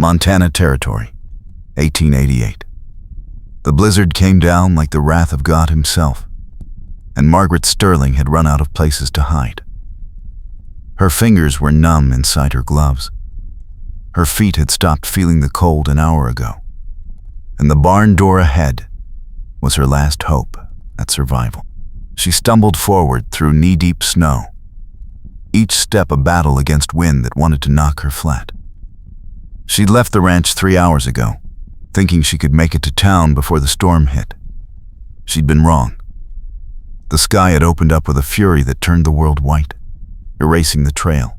Montana Territory, 1888. The blizzard came down like the wrath of God himself, and Margaret Sterling had run out of places to hide. Her fingers were numb inside her gloves. Her feet had stopped feeling the cold an hour ago, and the barn door ahead was her last hope at survival. She stumbled forward through knee-deep snow, each step a battle against wind that wanted to knock her flat. She'd left the ranch 3 hours ago, thinking she could make it to town before the storm hit. She'd been wrong. The sky had opened up with a fury that turned the world white, erasing the trail,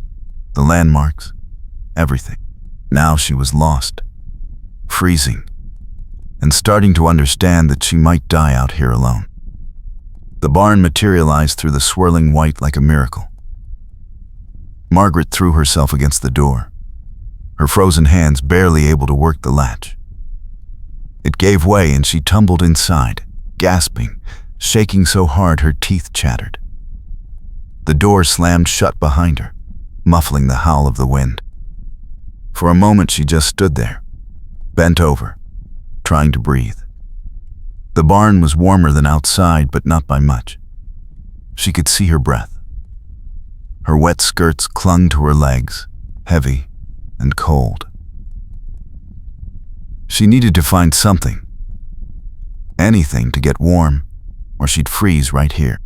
the landmarks, everything. Now she was lost, freezing, and starting to understand that she might die out here alone. The barn materialized through the swirling white like a miracle. Margaret threw herself against the door, her frozen hands barely able to work the latch. It gave way and she tumbled inside, gasping, shaking so hard her teeth chattered. The door slammed shut behind her, muffling the howl of the wind. For a moment she just stood there, bent over, trying to breathe. The barn was warmer than outside, but not by much. She could see her breath. Her wet skirts clung to her legs, heavy and cold. She needed to find something, anything to get warm, or she'd freeze right here.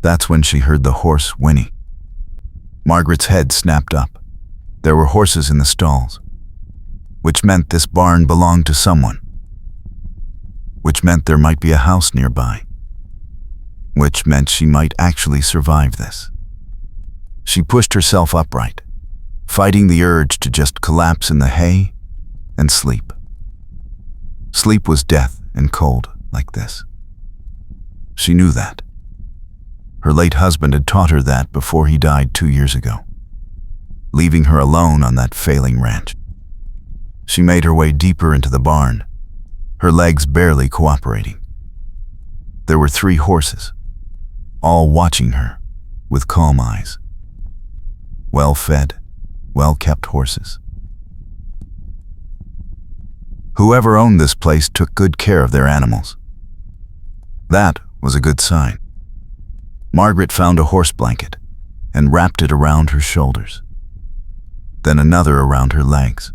That's when she heard the horse whinny. Margaret's head snapped up. There were horses in the stalls, which meant this barn belonged to someone, which meant there might be a house nearby, which meant she might actually survive this. She pushed herself upright, fighting the urge to just collapse in the hay and sleep. Sleep was death and cold like this. She knew that. Her late husband had taught her that before he died 2 years ago, leaving her alone on that failing ranch. She made her way deeper into the barn, her legs barely cooperating. There were 3 horses, all watching her with calm eyes. Well-fed, well-kept horses. Whoever owned this place took good care of their animals. That was a good sign. Margaret found a horse blanket and wrapped it around her shoulders, then another around her legs.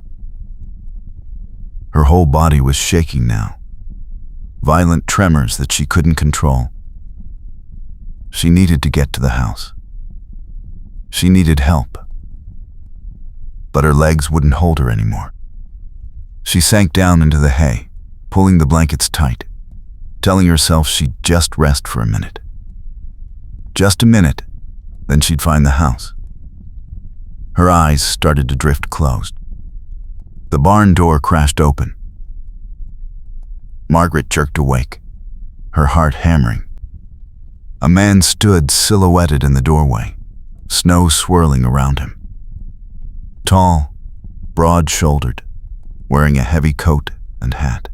Her whole body was shaking now, violent tremors that she couldn't control. She needed to get to the house. She needed help. But her legs wouldn't hold her anymore. She sank down into the hay, pulling the blankets tight, telling herself she'd just rest for a minute. Just a minute, then she'd find the house. Her eyes started to drift closed. The barn door crashed open. Margaret jerked awake, her heart hammering. A man stood silhouetted in the doorway, snow swirling around him. Tall, broad-shouldered, wearing a heavy coat and hat.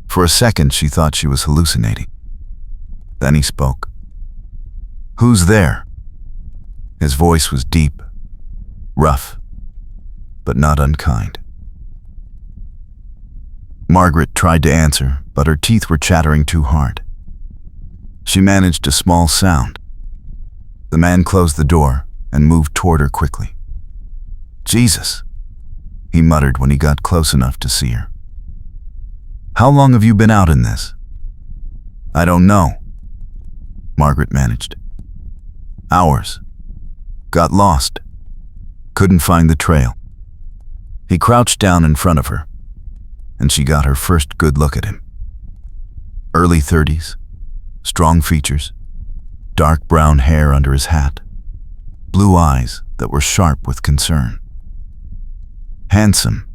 For a second, she thought she was hallucinating. Then he spoke. "Who's there?" His voice was deep, rough, but not unkind. Margaret tried to answer, but her teeth were chattering too hard. She managed a small sound. The man closed the door and moved toward her quickly. "Jesus," he muttered when he got close enough to see her. "How long have you been out in this?" "I don't know," Margaret managed. "Hours. Got lost. Couldn't find the trail." He crouched down in front of her, and she got her first good look at him. Early 30s, strong features, dark brown hair under his hat, blue eyes that were sharp with concern. Handsome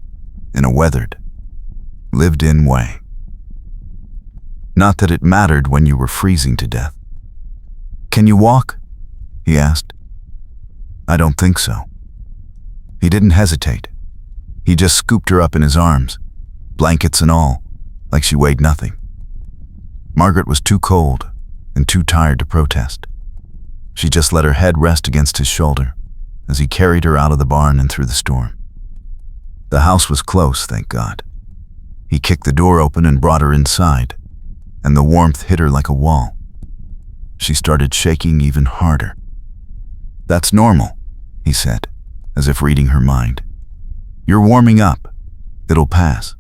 in a weathered, lived-in way. Not that it mattered when you were freezing to death. "Can you walk?" he asked. "I don't think so." He didn't hesitate. He just scooped her up in his arms, blankets and all, like she weighed nothing. Margaret was too cold and too tired to protest. She just let her head rest against his shoulder, as he carried her out of the barn and through the storm. The house was close, thank God. He kicked the door open and brought her inside, and the warmth hit her like a wall. She started shaking even harder. "That's normal," he said, as if reading her mind. "You're warming up. It'll pass."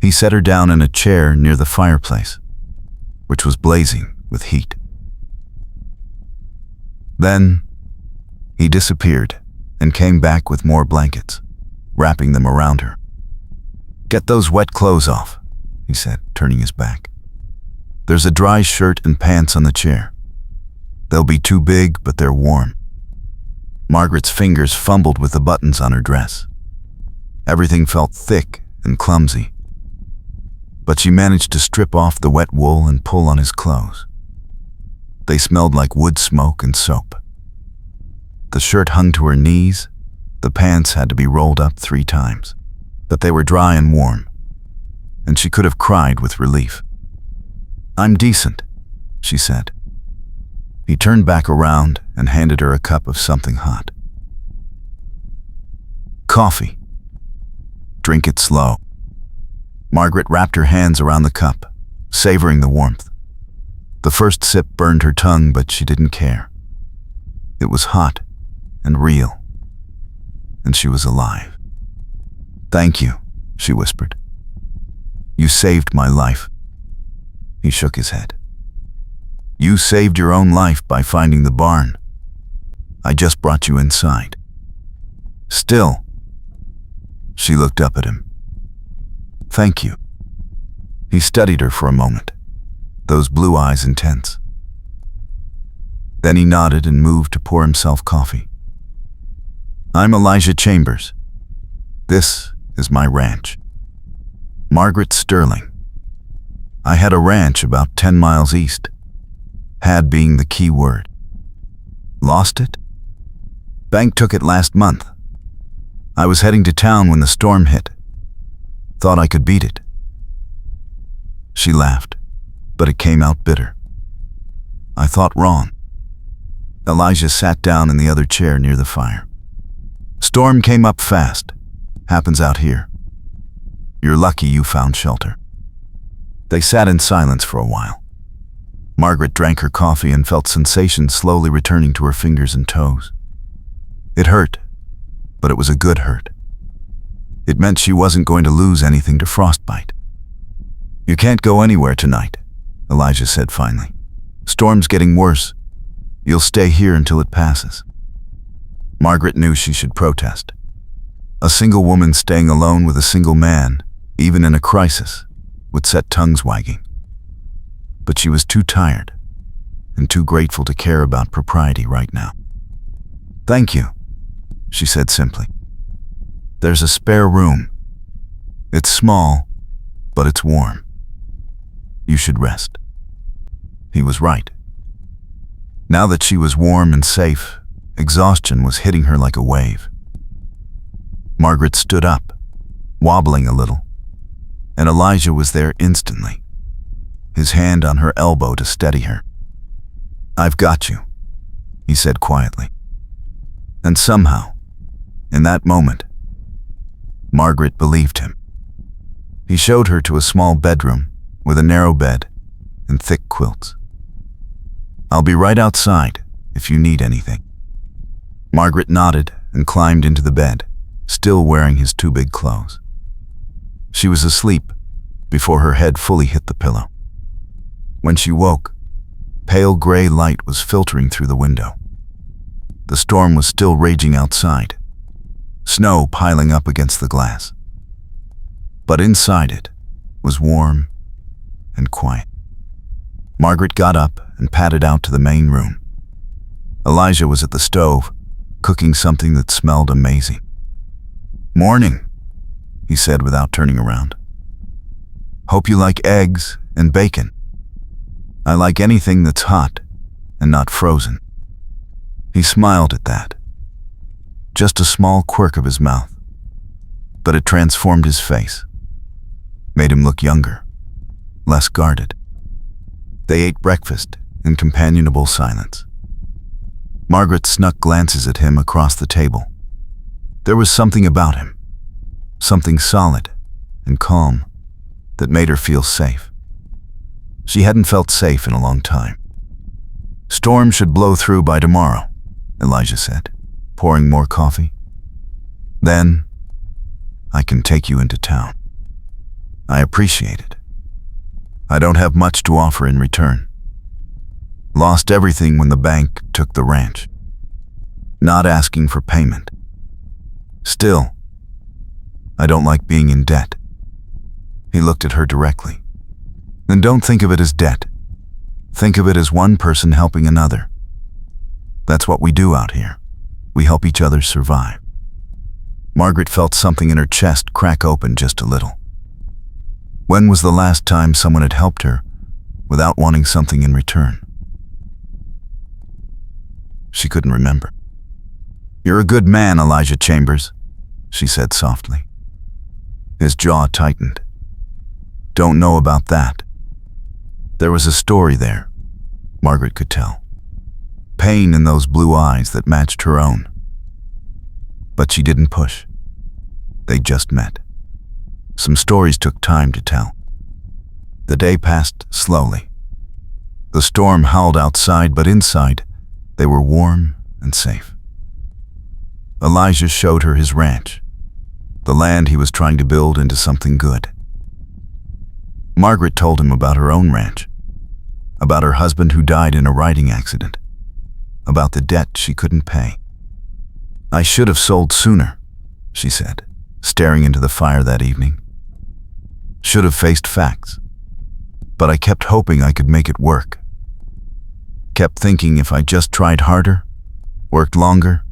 He set her down in a chair near the fireplace, which was blazing with heat. Then he disappeared and came back with more blankets, wrapping them around her. "Get those wet clothes off," he said, turning his back. "There's a dry shirt and pants on the chair. They'll be too big, but they're warm." Margaret's fingers fumbled with the buttons on her dress. Everything felt thick and clumsy, but she managed to strip off the wet wool and pull on his clothes. They smelled like wood smoke and soap. The shirt hung to her knees. The pants had to be rolled up 3 times, but they were dry and warm, and she could have cried with relief. "I'm decent," she said. He turned back around and handed her a cup of something hot. "Coffee. Drink it slow." Margaret wrapped her hands around the cup, savoring the warmth. The first sip burned her tongue, but she didn't care. It was hot and real, and she was alive. "Thank you," she whispered. "You saved my life." He shook his head. "You saved your own life by finding the barn. I just brought you inside." "Still." She looked up at him. "Thank you." He studied her for a moment, those blue eyes intense. Then he nodded and moved to pour himself coffee. "I'm Elijah Chambers. This is my ranch." Margaret Sterling. "I had a ranch about 10 miles east. Had being the key word." "Lost it?" "Bank took it last month. I was heading to town when the storm hit. Thought I could beat it." She laughed, but it came out bitter. "I thought wrong." Elijah sat down in the other chair near the fire. "Storm came up fast. Happens out here. You're lucky you found shelter." They sat in silence for a while. Margaret drank her coffee and felt sensation slowly returning to her fingers and toes. It hurt, but it was a good hurt. It meant she wasn't going to lose anything to frostbite. "You can't go anywhere tonight," Elijah said finally. "Storm's getting worse. You'll stay here until it passes." Margaret knew she should protest. A single woman staying alone with a single man, even in a crisis, would set tongues wagging. But she was too tired and too grateful to care about propriety right now. "Thank you," she said simply. "There's a spare room. It's small, but it's warm. You should rest." He was right. Now that she was warm and safe, exhaustion was hitting her like a wave. Margaret stood up, wobbling a little, and Elijah was there instantly, his hand on her elbow to steady her. "I've got you," he said quietly. And somehow, in that moment, Margaret believed him. He showed her to a small bedroom with a narrow bed and thick quilts. "I'll be right outside if you need anything." Margaret nodded and climbed into the bed, still wearing his 2 big clothes. She was asleep before her head fully hit the pillow. When she woke, pale gray light was filtering through the window. The storm was still raging outside, snow piling up against the glass. But inside it was warm and quiet. Margaret got up and padded out to the main room. Elijah was at the stove, cooking something that smelled amazing. "Morning," he said without turning around. "Hope you like eggs and bacon." "I like anything that's hot and not frozen." He smiled at that. Just a small quirk of his mouth, but it transformed his face, made him look younger, less guarded. They ate breakfast in companionable silence. Margaret snuck glances at him across the table. There was something about him, something solid and calm, that made her feel safe. She hadn't felt safe in a long time. "Storm should blow through by tomorrow," Elijah said, pouring more coffee. "Then I can take you into town." "I appreciate it. I don't have much to offer in return. Lost everything when the bank took the ranch. Not asking for payment. Still, I don't like being in debt." He looked at her directly. "Then don't think of it as debt. Think of it as one person helping another. That's what we do out here. We help each other survive." Margaret felt something in her chest crack open just a little. When was the last time someone had helped her without wanting something in return? She couldn't remember. "You're a good man, Elijah Chambers," she said softly. His jaw tightened. "Don't know about that." There was a story there, Margaret could tell. Pain in those blue eyes that matched her own. But she didn't push. They just met. Some stories took time to tell. The day passed slowly. The storm howled outside, but inside, they were warm and safe. Elijah showed her his ranch, the land he was trying to build into something good. Margaret told him about her own ranch, about her husband who died in a riding accident, about the debt she couldn't pay. "I should have sold sooner," she said, staring into the fire that evening. "Should have faced facts. But I kept hoping I could make it work. Kept thinking if I just tried harder, worked longer,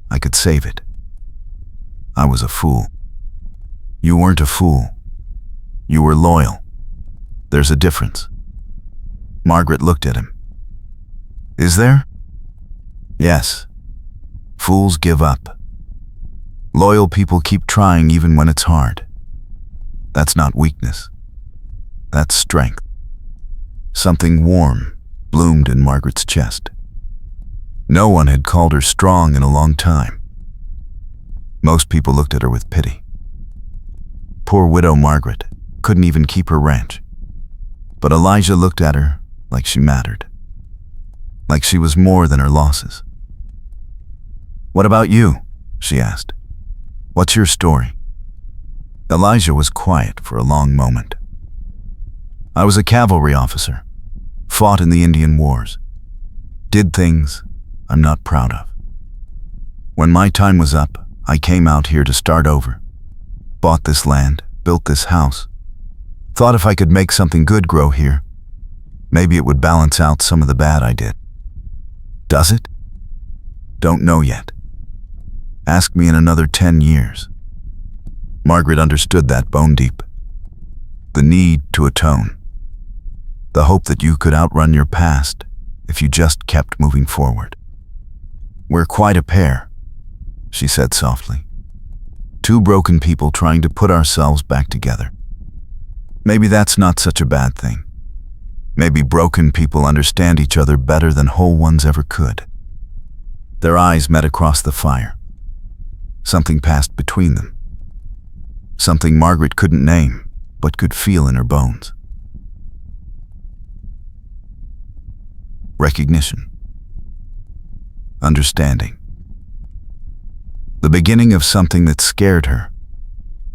I could save it. I was a fool." "You weren't a fool. You were loyal. There's a difference." Margaret looked at him. "Is there?" "Yes. Fools give up. Loyal people keep trying even when it's hard. That's not weakness. That's strength." Something warm bloomed in Margaret's chest. No one had called her strong in a long time. Most people looked at her with pity. Poor widow Margaret couldn't even keep her ranch. But Elijah looked at her like she mattered, like she was more than her losses. "What about you?" she asked. "What's your story?" Elijah was quiet for a long moment. "I was a cavalry officer, fought in the Indian Wars, did things I'm not proud of. When my time was up, I came out here to start over. Bought this land, built this house. Thought if I could make something good grow here, maybe it would balance out some of the bad I did. Does it? Don't know yet. Ask me in another 10 years. Margaret understood that bone deep. The need to atone. The hope that you could outrun your past if you just kept moving forward. "We're quite a pair," she said softly. "Two broken people trying to put ourselves back together. Maybe that's not such a bad thing. Maybe broken people understand each other better than whole ones ever could." Their eyes met across the fire. Something passed between them. Something Margaret couldn't name, but could feel in her bones. Recognition. Understanding. The beginning of something that scared her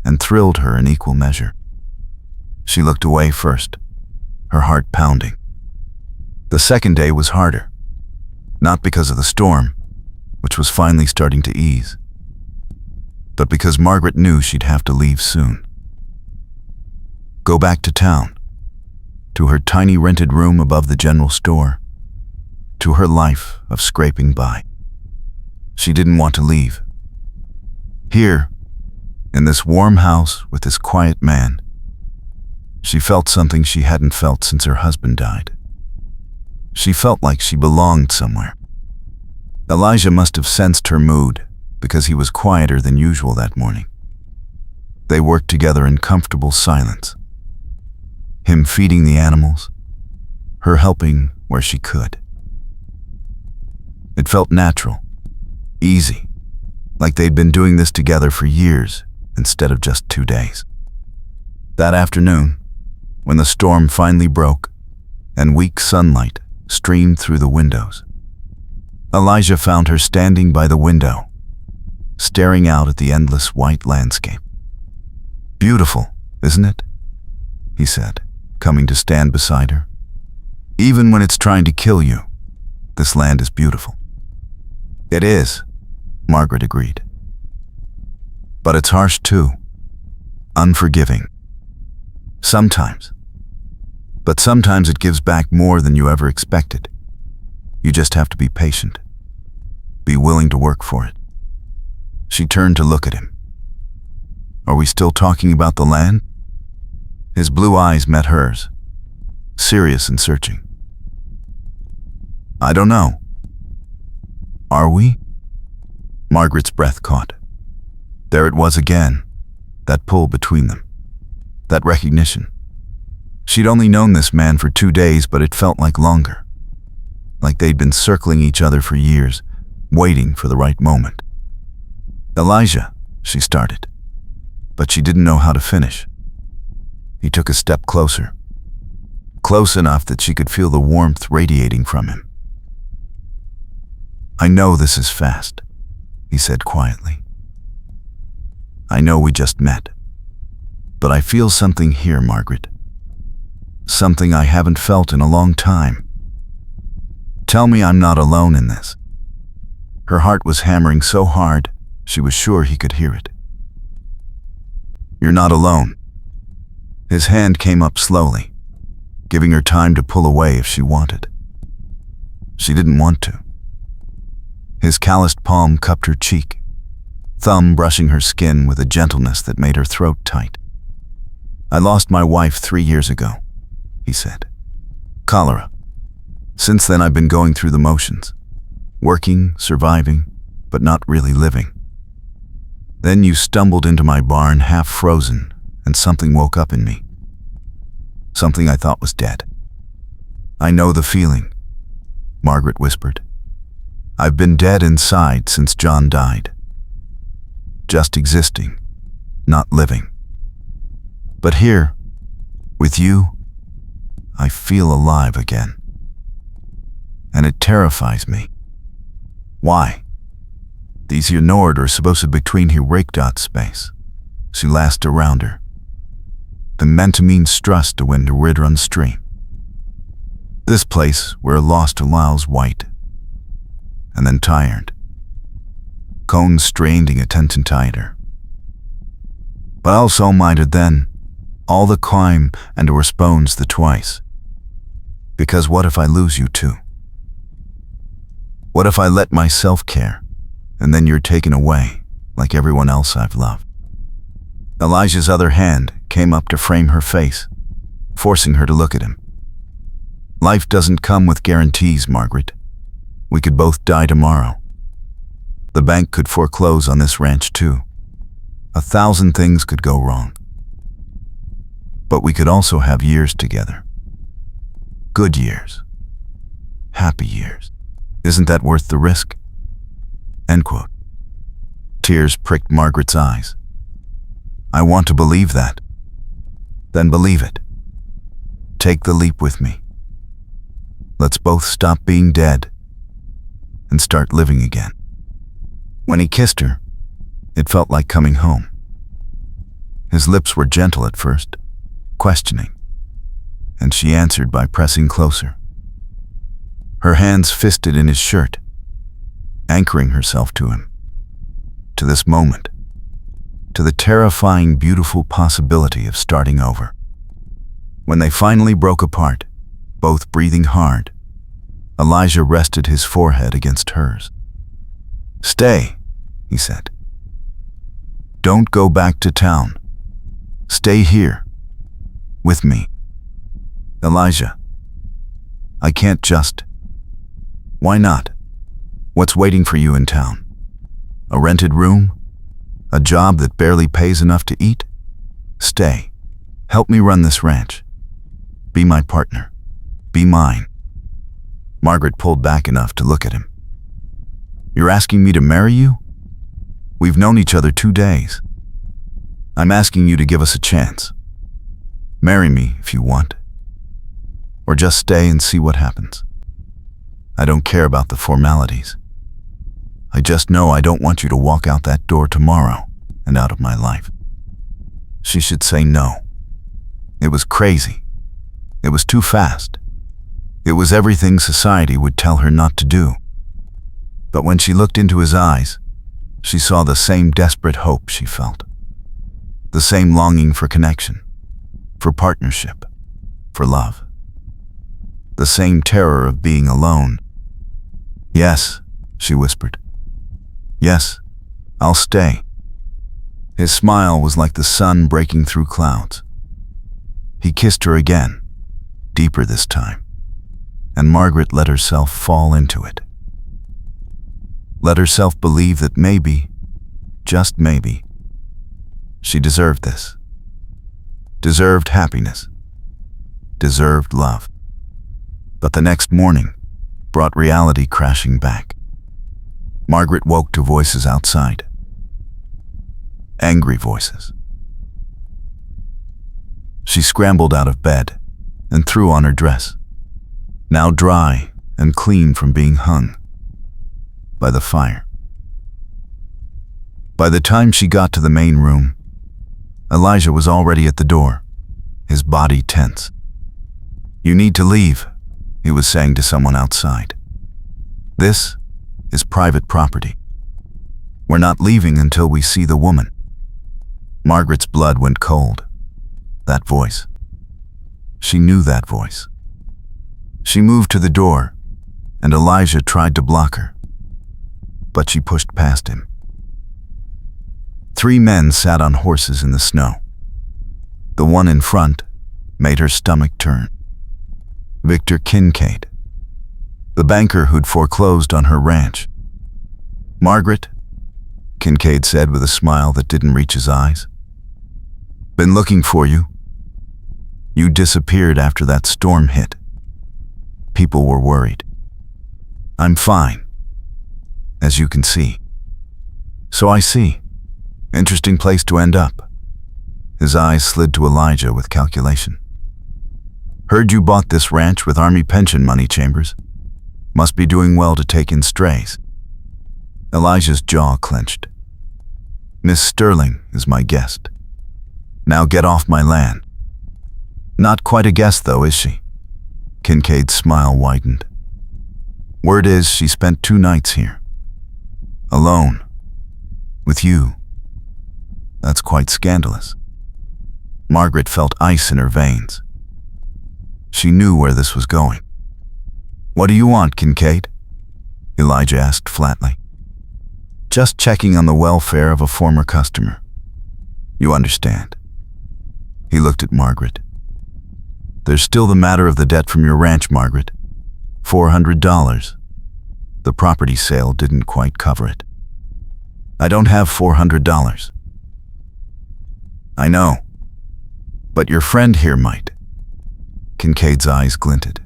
and thrilled her in equal measure. She looked away first, her heart pounding. The second day was harder, not because of the storm, which was finally starting to ease, but because Margaret knew she'd have to leave soon. Go back to town, to her tiny rented room above the general store, to her life of scraping by. She didn't want to leave. Here, in this warm house with this quiet man, she felt something she hadn't felt since her husband died. She felt like she belonged somewhere. Elijah must have sensed her mood because he was quieter than usual that morning. They worked together in comfortable silence. Him feeding the animals, her helping where she could. It felt natural, easy, like they'd been doing this together for years instead of just 2 days. That afternoon, when the storm finally broke and weak sunlight streamed through the windows, Elijah found her standing by the window, staring out at the endless white landscape. "Beautiful, isn't it?" he said, coming to stand beside her. "Even when it's trying to kill you, this land is beautiful." "It is," Margaret agreed. "But it's harsh too, unforgiving. Sometimes. But sometimes it gives back more than you ever expected. You just have to be patient. Be willing to work for it." She turned to look at him. "Are we still talking about the land?" His blue eyes met hers, serious and searching. "I don't know. Are we?" Margaret's breath caught. There it was again, that pull between them, that recognition. She'd only known this man for 2 days, but it felt like longer. Like they'd been circling each other for years, waiting for the right moment. "Elijah," she started, but she didn't know how to finish. He took a step closer, close enough that she could feel the warmth radiating from him. "I know this is fast," he said quietly. "I know we just met. But I feel something here, Margaret. Something I haven't felt in a long time. Tell me I'm not alone in this." Her heart was hammering so hard, she was sure he could hear it. "You're not alone." His hand came up slowly, giving her time to pull away if she wanted. She didn't want to. His calloused palm cupped her cheek, thumb brushing her skin with a gentleness that made her throat tight. "I lost my wife 3 years ago," he said. "Cholera. Since then I've been going through the motions, working, surviving, but not really living. Then you stumbled into my barn half frozen, and something woke up in me. Something I thought was dead." "I know the feeling," Margaret whispered. "I've been dead inside since John died. Just existing, not living. But here, with you, I feel alive again. And it terrifies me. Why? These here Nord are supposed to between here Rakedat space. She last around her. The meant to mean strust to when the Ridrun stream. This place where lost allows white. And then tired. Cones straining attention tighter. But also minded then, all the climb and the responds the twice. Because what if I lose you too? What if I let myself care, and then you're taken away, like everyone else I've loved?" Elijah's other hand came up to frame her face, forcing her to look at him. "Life doesn't come with guarantees, Margaret. We could both die tomorrow. The bank could foreclose on this ranch too. 1,000 things could go wrong. But we could also have years together. Good years. Happy years. Isn't that worth the risk?" End quote. Tears pricked Margaret's eyes. "I want to believe that." "Then believe it. Take the leap with me. Let's both stop being dead and start living again." When he kissed her, it felt like coming home. His lips were gentle at first, questioning, and she answered by pressing closer. Her hands fisted in his shirt, anchoring herself to him, to this moment, to the terrifying, beautiful possibility of starting over. When they finally broke apart, both breathing hard, Elijah rested his forehead against hers. "Stay," he said. "Don't go back to town. Stay here, with me." "Elijah, I can't just..." "Why not? What's waiting for you in town? A rented room? A job that barely pays enough to eat? Stay. Help me run this ranch. Be my partner. Be mine." Margaret pulled back enough to look at him. You're asking me to marry you? We've known each other 2 days. I'm asking you to give us a chance. Marry me if you want. Or just stay and see what happens. I don't care about the formalities. I just know I don't want you to walk out that door tomorrow and out of my life. She should say no. It was crazy. It was too fast. It was everything society would tell her not to do. But when she looked into his eyes, she saw the same desperate hope she felt. The same longing for connection, for partnership, for love. The same terror of being alone. Yes, she whispered. Yes, I'll stay. His smile was like the sun breaking through clouds. He kissed her again, deeper this time, and Margaret let herself fall into it. Let herself believe that maybe, just maybe, she deserved this. Deserved happiness. Deserved love. But the next morning brought reality crashing back. Margaret woke to voices outside. Angry voices. She scrambled out of bed and threw on her dress, now dry and clean from being hung by the fire. By the time she got to the main room, Elijah was already at the door, his body tense. You need to leave, he was saying to someone outside. This is private property. We're not leaving until we see the woman. Margaret's blood went cold. That voice. She knew that voice. She moved to the door, and Elijah tried to block her, but she pushed past him. 3 men sat on horses in the snow. The one in front made her stomach turn. Victor Kincaid, the banker who'd foreclosed on her ranch. Margaret, Kincaid said with a smile that didn't reach his eyes. Been looking for you. You disappeared after that storm hit. People were worried. I'm fine, as you can see. So I see. Interesting place to end up. His eyes slid to Elijah with calculation. Heard you bought this ranch with Army pension money, Chambers. Must be doing well to take in strays. Elijah's jaw clenched. Miss Sterling is my guest. Now get off my land. Not quite a guest though, is she? Kincaid's smile widened. Word is she spent 2 nights here. Alone. With you. That's quite scandalous. Margaret felt ice in her veins. She knew where this was going. What do you want, Kincaid? Elijah asked flatly. Just checking on the welfare of a former customer. You understand. He looked at Margaret. There's still the matter of the debt from your ranch, Margaret. $400. The property sale didn't quite cover it. I don't have $400. I know. But your friend here might. Kincaid's eyes glinted.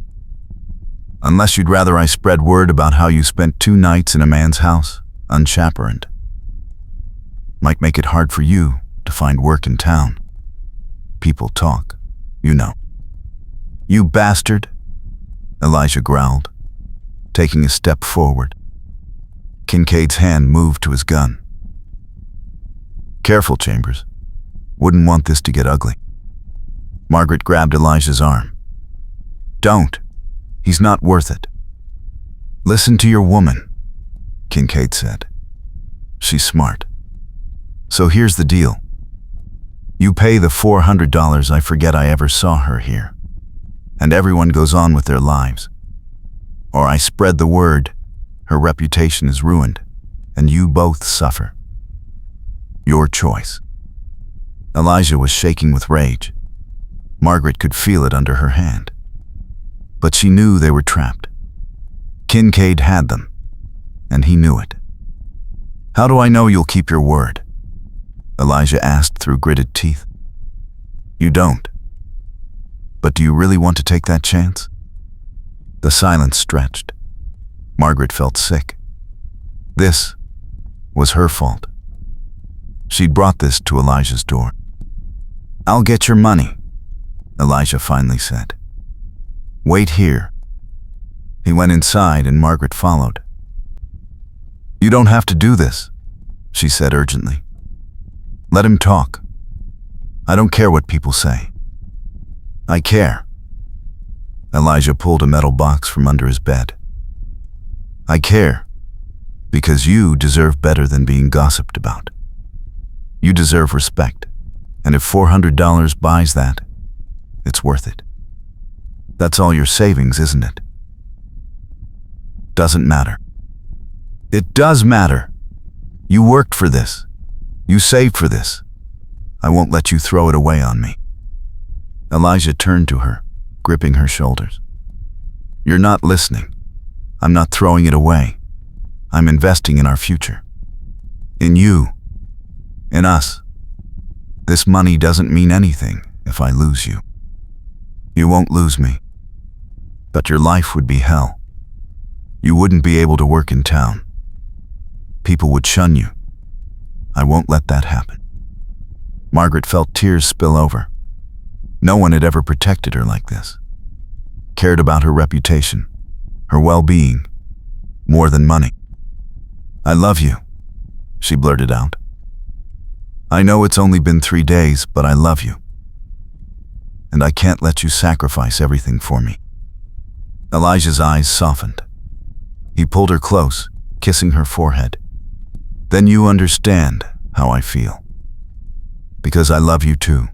Unless you'd rather I spread word about how you spent 2 nights in a man's house, unchaperoned. Might make it hard for you to find work in town. People talk, you know. You bastard, Elijah growled, taking a step forward. Kincaid's hand moved to his gun. Careful, Chambers. Wouldn't want this to get ugly. Margaret grabbed Elijah's arm. Don't. He's not worth it. Listen to your woman, Kincaid said. She's smart. So here's the deal. You pay the $400 I forget I ever saw her here, and everyone goes on with their lives. Or I spread the word, her reputation is ruined, and you both suffer. Your choice. Elijah was shaking with rage. Margaret could feel it under her hand. But she knew they were trapped. Kincaid had them, and he knew it. How do I know you'll keep your word? Elijah asked through gritted teeth. You don't. But do you really want to take that chance? The silence stretched. Margaret felt sick. This was her fault. She'd brought this to Elijah's door. "I'll get your money," Elijah finally said. "Wait here." He went inside and Margaret followed. "You don't have to do this," she said urgently. "Let him talk. I don't care what people say." "I care." Elijah pulled a metal box from under his bed. "I care because you deserve better than being gossiped about. You deserve respect, and if $400 buys that, it's worth it. That's all your savings, isn't it?" "Doesn't matter." "It does matter. You worked for this. You saved for this. I won't let you throw it away on me." Elijah turned to her, gripping her shoulders. "You're not listening. I'm not throwing it away. I'm investing in our future. In you. In us. This money doesn't mean anything if I lose you. You won't lose me. But your life would be hell. You wouldn't be able to work in town. People would shun you. I won't let that happen." Margaret felt tears spill over. No one had ever protected her like this. Cared about her reputation, her well-being, more than money. "I love you," she blurted out. "I know it's only been 3 days, but I love you. And I can't let you sacrifice everything for me." Elijah's eyes softened. He pulled her close, kissing her forehead. "Then you understand how I feel. Because I love you too.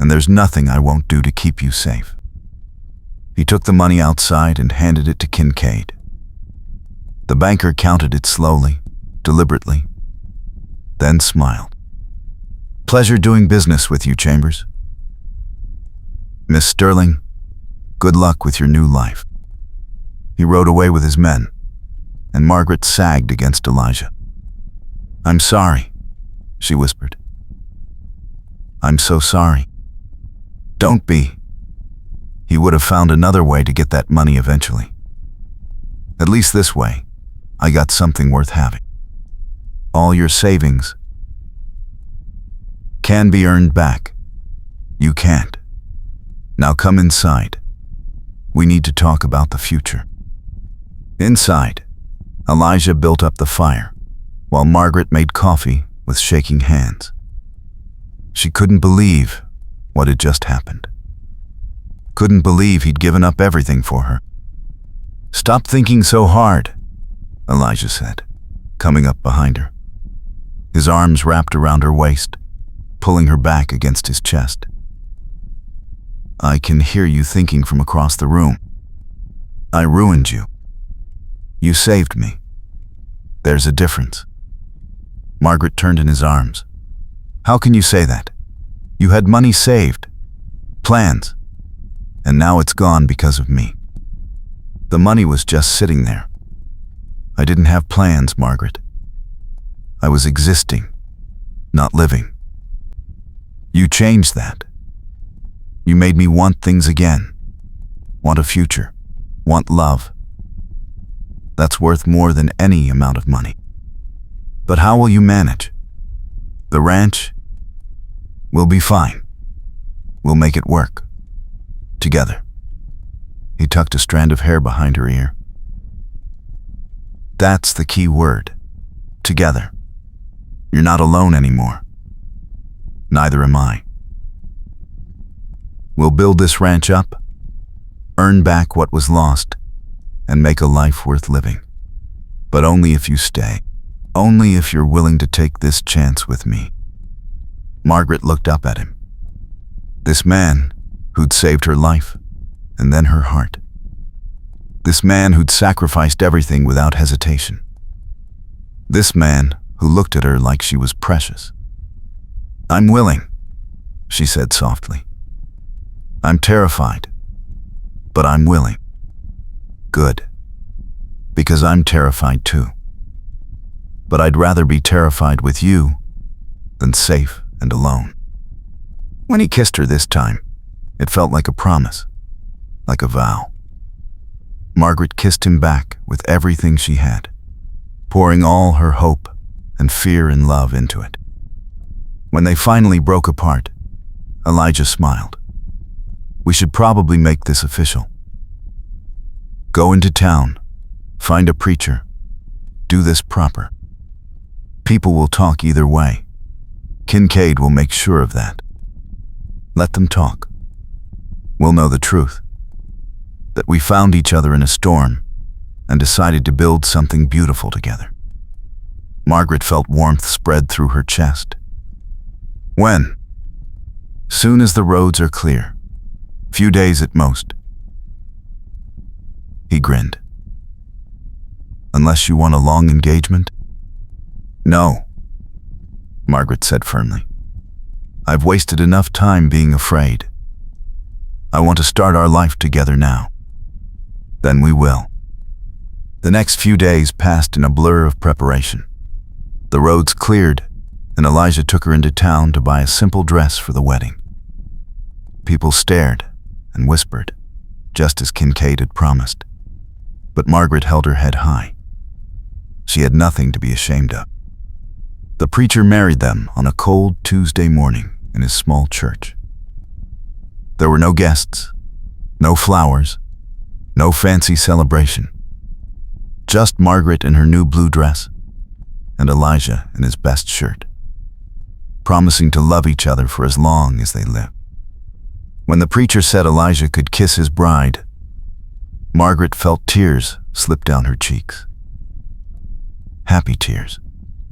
And there's nothing I won't do to keep you safe." He took the money outside and handed it to Kincaid. The banker counted it slowly, deliberately, then smiled. "Pleasure doing business with you, Chambers. Miss Sterling, good luck with your new life." He rode away with his men, and Margaret sagged against Elijah. "I'm sorry," she whispered. "I'm so sorry." "Don't be. He would have found another way to get that money eventually. At least this way, I got something worth having. All your savings can be earned back. You can't. Now come inside. We need to talk about the future." Inside, Elijah built up the fire, while Margaret made coffee with shaking hands. She couldn't believe what had just happened. Couldn't believe he'd given up everything for her. "Stop thinking so hard," Elijah said, coming up behind her. His arms wrapped around her waist, pulling her back against his chest. "I can hear you thinking from across the room. I ruined you. You saved me. There's a difference." Margaret turned in his arms. "How can you say that? You had money saved, plans, and now it's gone because of me. The money was just sitting there. I didn't have plans, Margaret. I was existing, not living. You changed that. You made me want things again, want a future, want love. That's worth more than any amount of money. But how will you manage? The ranch? We'll be fine. We'll make it work. Together." He tucked a strand of hair behind her ear. "That's the key word. Together. You're not alone anymore. Neither am I. We'll build this ranch up, earn back what was lost, and make a life worth living. But only if you stay. Only if you're willing to take this chance with me." Margaret looked up at him. This man who'd saved her life, and then her heart. This man who'd sacrificed everything without hesitation. This man who looked at her like she was precious. "I'm willing," she said softly. "I'm terrified, but I'm willing." "Good, because I'm terrified too. But I'd rather be terrified with you than safe and alone." When he kissed her this time, it felt like a promise, like a vow. Margaret kissed him back with everything she had. pouring all her hope and fear and love into it. When they finally broke apart, Elijah smiled. "We should probably make this official. Go into town, find a preacher, do this proper. People will talk either way. Kincaid will make sure of that. Let them talk. We'll know the truth. That we found each other in a storm and decided to build something beautiful together." Margaret felt warmth spread through her chest. "When?" "Soon as the roads are clear. Few days at most." He grinned. "Unless you want a long engagement?" "No," Margaret said firmly. "I've wasted enough time being afraid. I want to start our life together now. Then we will." The next few days passed in a blur of preparation. The roads cleared, and Elijah took her into town to buy a simple dress for the wedding. People stared and whispered, just as Kincaid had promised. But Margaret held her head high. She had nothing to be ashamed of. The preacher married them on a cold Tuesday morning in his small church. There were no guests, no flowers, no fancy celebration. Just Margaret in her new blue dress and Elijah in his best shirt, promising to love each other for as long as they lived. When the preacher said Elijah could kiss his bride, Margaret felt tears slip down her cheeks. Happy tears,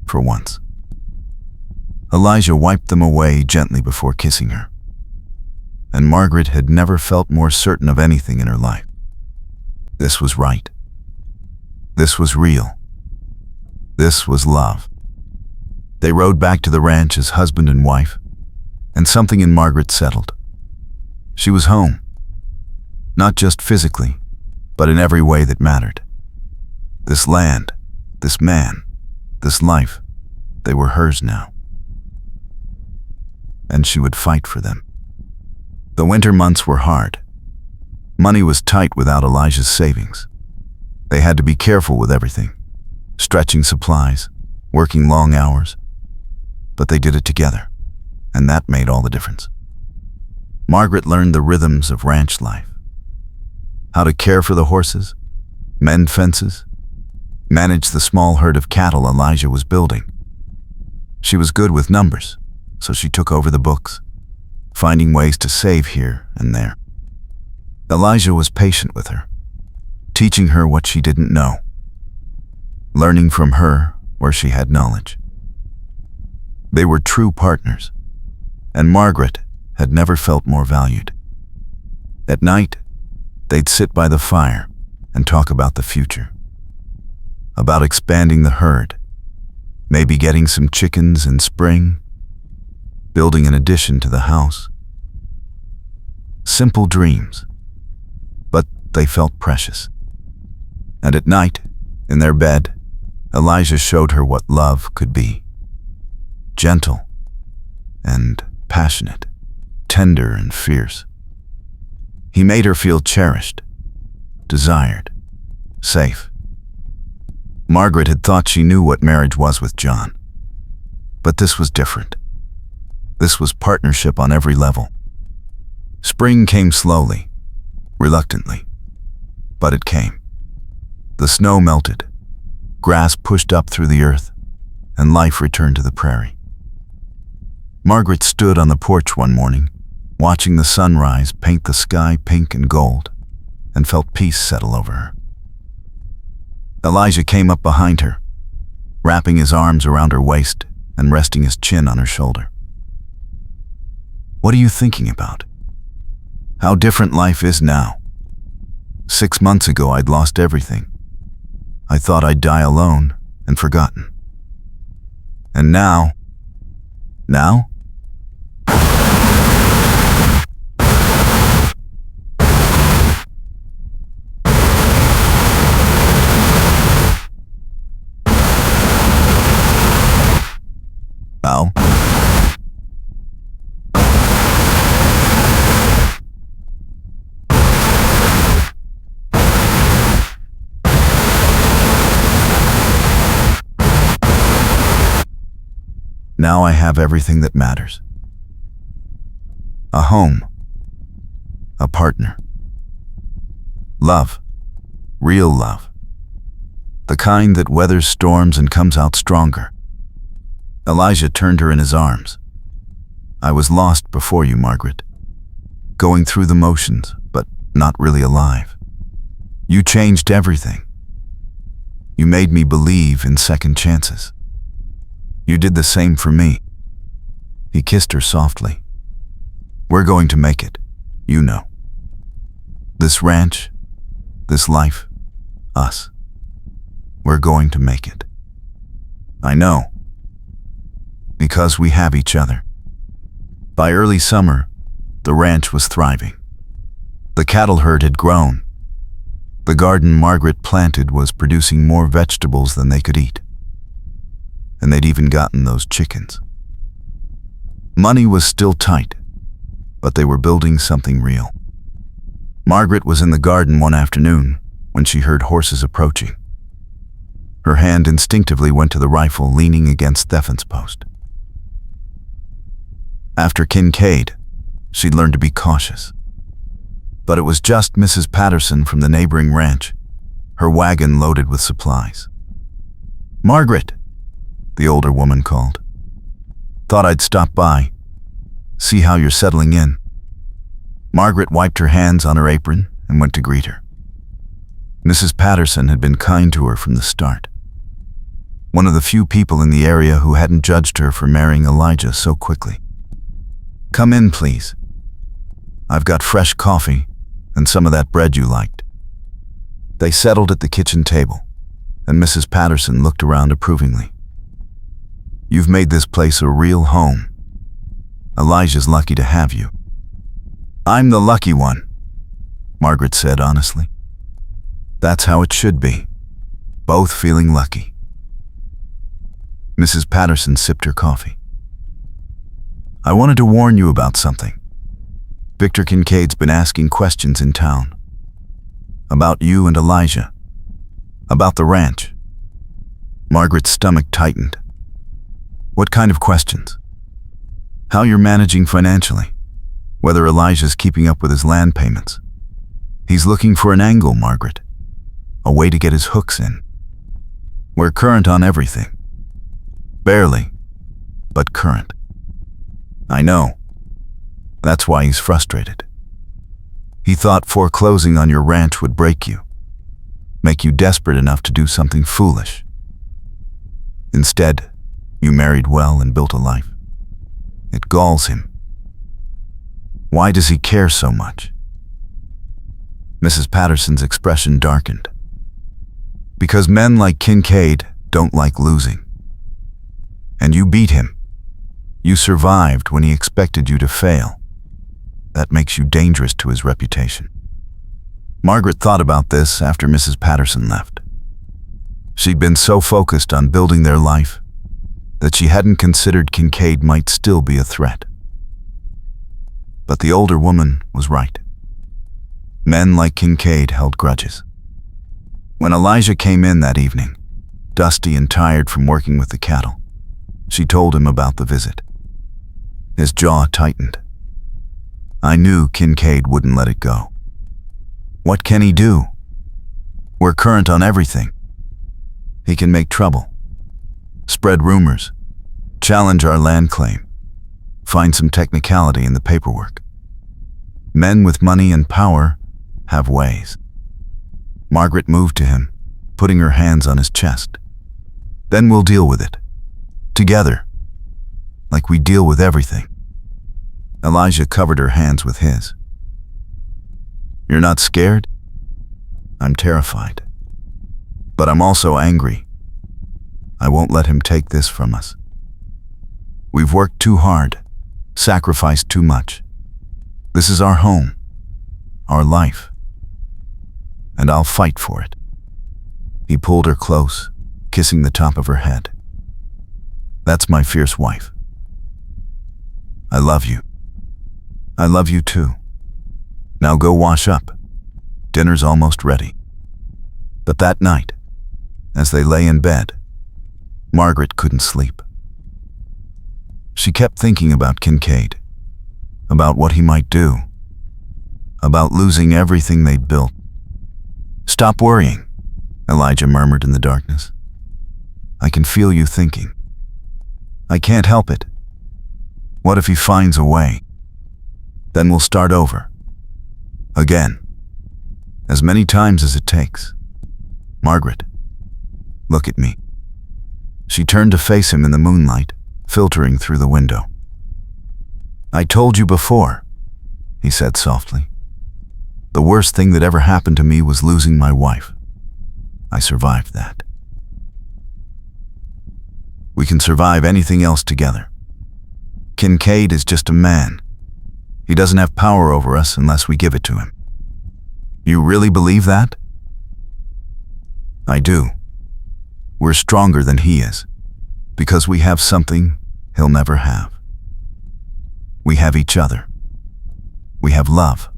for once. Elijah wiped them away gently before kissing her, and Margaret had never felt more certain of anything in her life. This was right. This was real. This was love. They rode back to the ranch as husband and wife, and something in Margaret settled. She was home, not just physically, but in every way that mattered. This land, this man, this life, they were hers now. And she would fight for them. The winter months were hard. Money was tight without Elijah's savings. They had to be careful with everything, stretching supplies, working long hours. But they did it together, and that made all the difference. Margaret learned the rhythms of ranch life. How to care for the horses, mend fences, manage the small herd of cattle Elijah was building. She was good with numbers, so she took over the books, finding ways to save here and there. Elijah was patient with her, teaching her what she didn't know, learning from her where she had knowledge. They were true partners, and Margaret had never felt more valued. At night, they'd sit by the fire and talk about the future, about expanding the herd, maybe getting some chickens in spring, building an addition to the house. Simple dreams, but they felt precious. And at night, in their bed, Elijah showed her what love could be. Gentle and passionate, tender and fierce. He made her feel cherished, desired, safe. Margaret had thought she knew what marriage was with John, but this was different. This was partnership on every level. Spring came slowly, reluctantly, but it came. The snow melted, grass pushed up through the earth, and life returned to the prairie. Margaret stood on the porch one morning, watching the sunrise paint the sky pink and gold, and felt peace settle over her. Elijah came up behind her, wrapping his arms around her waist and resting his chin on her shoulder. "What are you thinking about? How different life is now. 6 months ago, I'd lost everything. I thought I'd die alone and forgotten. And now? Well, Now I have everything that matters. A home. A partner. Love. Real love. The kind that weathers storms and comes out stronger. Elijah turned her in his arms. I was lost before you, Margaret. Going through the motions, but not really alive. You changed everything. You made me believe in second chances. You did the same for me. He kissed her softly. We're going to make it, you know. This ranch, this life, us. We're going to make it. I know. Because we have each other. By early summer, the ranch was thriving. The cattle herd had grown. The garden Margaret planted was producing more vegetables than they could eat. And they'd even gotten those chickens. Money was still tight, but they were building something real. Margaret was in the garden one afternoon when she heard horses approaching. Her hand instinctively went to the rifle leaning against Stephen's post. After Kincaid, she'd learned to be cautious. But it was just Mrs. Patterson from the neighboring ranch, her wagon loaded with supplies. Margaret, the older woman called. Thought I'd stop by, see how you're settling in. Margaret wiped her hands on her apron and went to greet her. Mrs. Patterson had been kind to her from the start. One of the few people in the area who hadn't judged her for marrying Elijah so quickly. Come in, please. I've got fresh coffee and some of that bread you liked. They settled at the kitchen table, and Mrs. Patterson looked around approvingly. You've made this place a real home. Elijah's lucky to have you. I'm the lucky one, Margaret said honestly. That's how it should be, both feeling lucky. Mrs. Patterson sipped her coffee. I wanted to warn you about something. Victor Kincaid's been asking questions in town. About you and Elijah. About the ranch. Margaret's stomach tightened. What kind of questions? How you're managing financially. Whether Elijah's keeping up with his land payments. He's looking for an angle, Margaret. A way to get his hooks in. We're current on everything. Barely, but current. I know. That's why he's frustrated. He thought foreclosing on your ranch would break you, make you desperate enough to do something foolish. Instead, you married well and built a life. It galls him. Why does he care so much? Mrs. Patterson's expression darkened. Because men like Kincaid don't like losing. And you beat him. You survived when he expected you to fail. That makes you dangerous to his reputation. Margaret thought about this after Mrs. Patterson left. She'd been so focused on building their life that she hadn't considered Kincaid might still be a threat. But the older woman was right. Men like Kincaid held grudges. When Elijah came in that evening, dusty and tired from working with the cattle, she told him about the visit. His jaw tightened. I knew Kincaid wouldn't let it go. What can he do? We're current on everything. He can make trouble, spread rumors, challenge our land claim, find some technicality in the paperwork. Men with money and power have ways. Margaret moved to him, putting her hands on his chest. Then we'll deal with it. Together. Like we deal with everything. Elijah covered her hands with his. You're not scared? I'm terrified. But I'm also angry. I won't let him take this from us. We've worked too hard, sacrificed too much. This is our home, our life. And I'll fight for it. He pulled her close, kissing the top of her head. That's my fierce wife. I love you. I love you too. Now go wash up. Dinner's almost ready. But that night, as they lay in bed, Margaret couldn't sleep. She kept thinking about Kincaid, about what he might do, about losing everything they'd built. "Stop worrying," Elijah murmured in the darkness. "I can feel you thinking. I can't help it. What if he finds a way? Then we'll start over. Again. As many times as it takes. Margaret, look at me." She turned to face him in the moonlight, filtering through the window. "I told you before," he said softly. "The worst thing that ever happened to me was losing my wife. I survived that. We can survive anything else together. Kincaid is just a man. He doesn't have power over us unless we give it to him." "You really believe that?" "I do. We're stronger than he is, because we have something he'll never have. We have each other. We have love.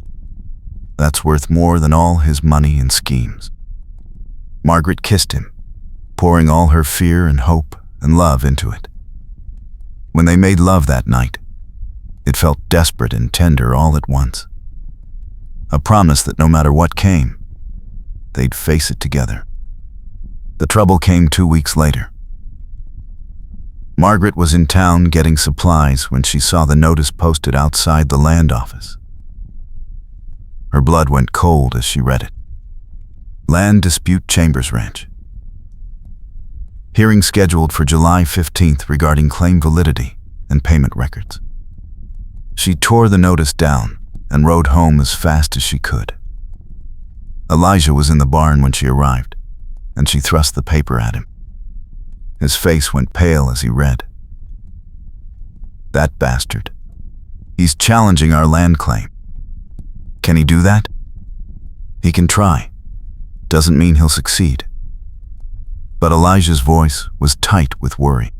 That's worth more than all his money and schemes." Margaret kissed him, pouring all her fear and hope and love into it. When they made love that night, it felt desperate and tender all at once. A promise that no matter what came, they'd face it together. The trouble came 2 weeks later. Margaret was in town getting supplies when she saw the notice posted outside the land office. Her blood went cold as she read it. Land Dispute Chambers Ranch. Hearing scheduled for July 15th regarding claim validity and payment records. She tore the notice down and rode home as fast as she could. Elijah was in the barn when she arrived, and she thrust the paper at him. His face went pale as he read. "That bastard. He's challenging our land claim. Can he do that?" "He can try. Doesn't mean he'll succeed." But Elijah's voice was tight with worry.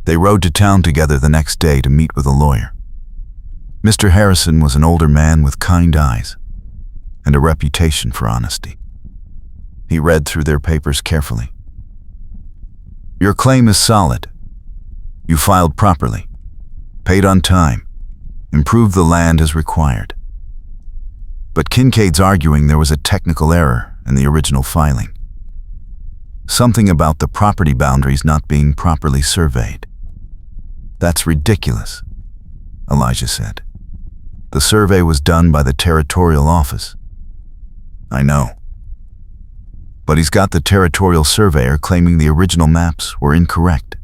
They rode to town together the next day to meet with a lawyer. Mr. Harrison was an older man with kind eyes and a reputation for honesty. He read through their papers carefully. "Your claim is solid. You filed properly, paid on time, improved the land as required. But Kincaid's arguing there was a technical error in the original filing. Something about the property boundaries not being properly surveyed." "That's ridiculous," Elijah said. "The survey was done by the territorial office." "I know. But he's got the territorial surveyor claiming the original maps were incorrect.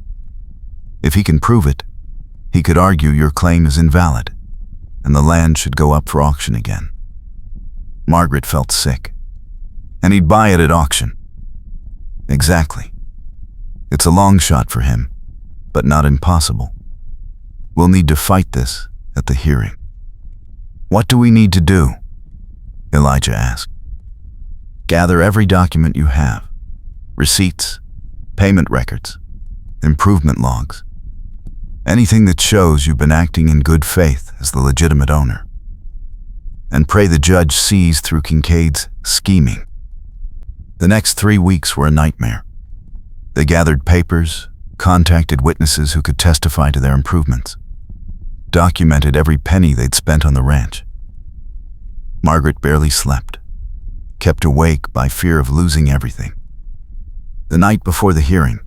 If he can prove it, he could argue your claim is invalid, and the land should go up for auction again." Margaret felt sick. "And he'd buy it at auction." "Exactly. It's a long shot for him, but not impossible. We'll need to fight this at the hearing." "What do we need to do?" Elijah asked. "Gather every document you have. Receipts, payment records, improvement logs. Anything that shows you've been acting in good faith as the legitimate owner. And pray the judge sees through Kincaid's scheming." The next 3 weeks were a nightmare. They gathered papers, contacted witnesses who could testify to their improvements, documented every penny they'd spent on the ranch. Margaret barely slept, kept awake by fear of losing everything. The night before the hearing,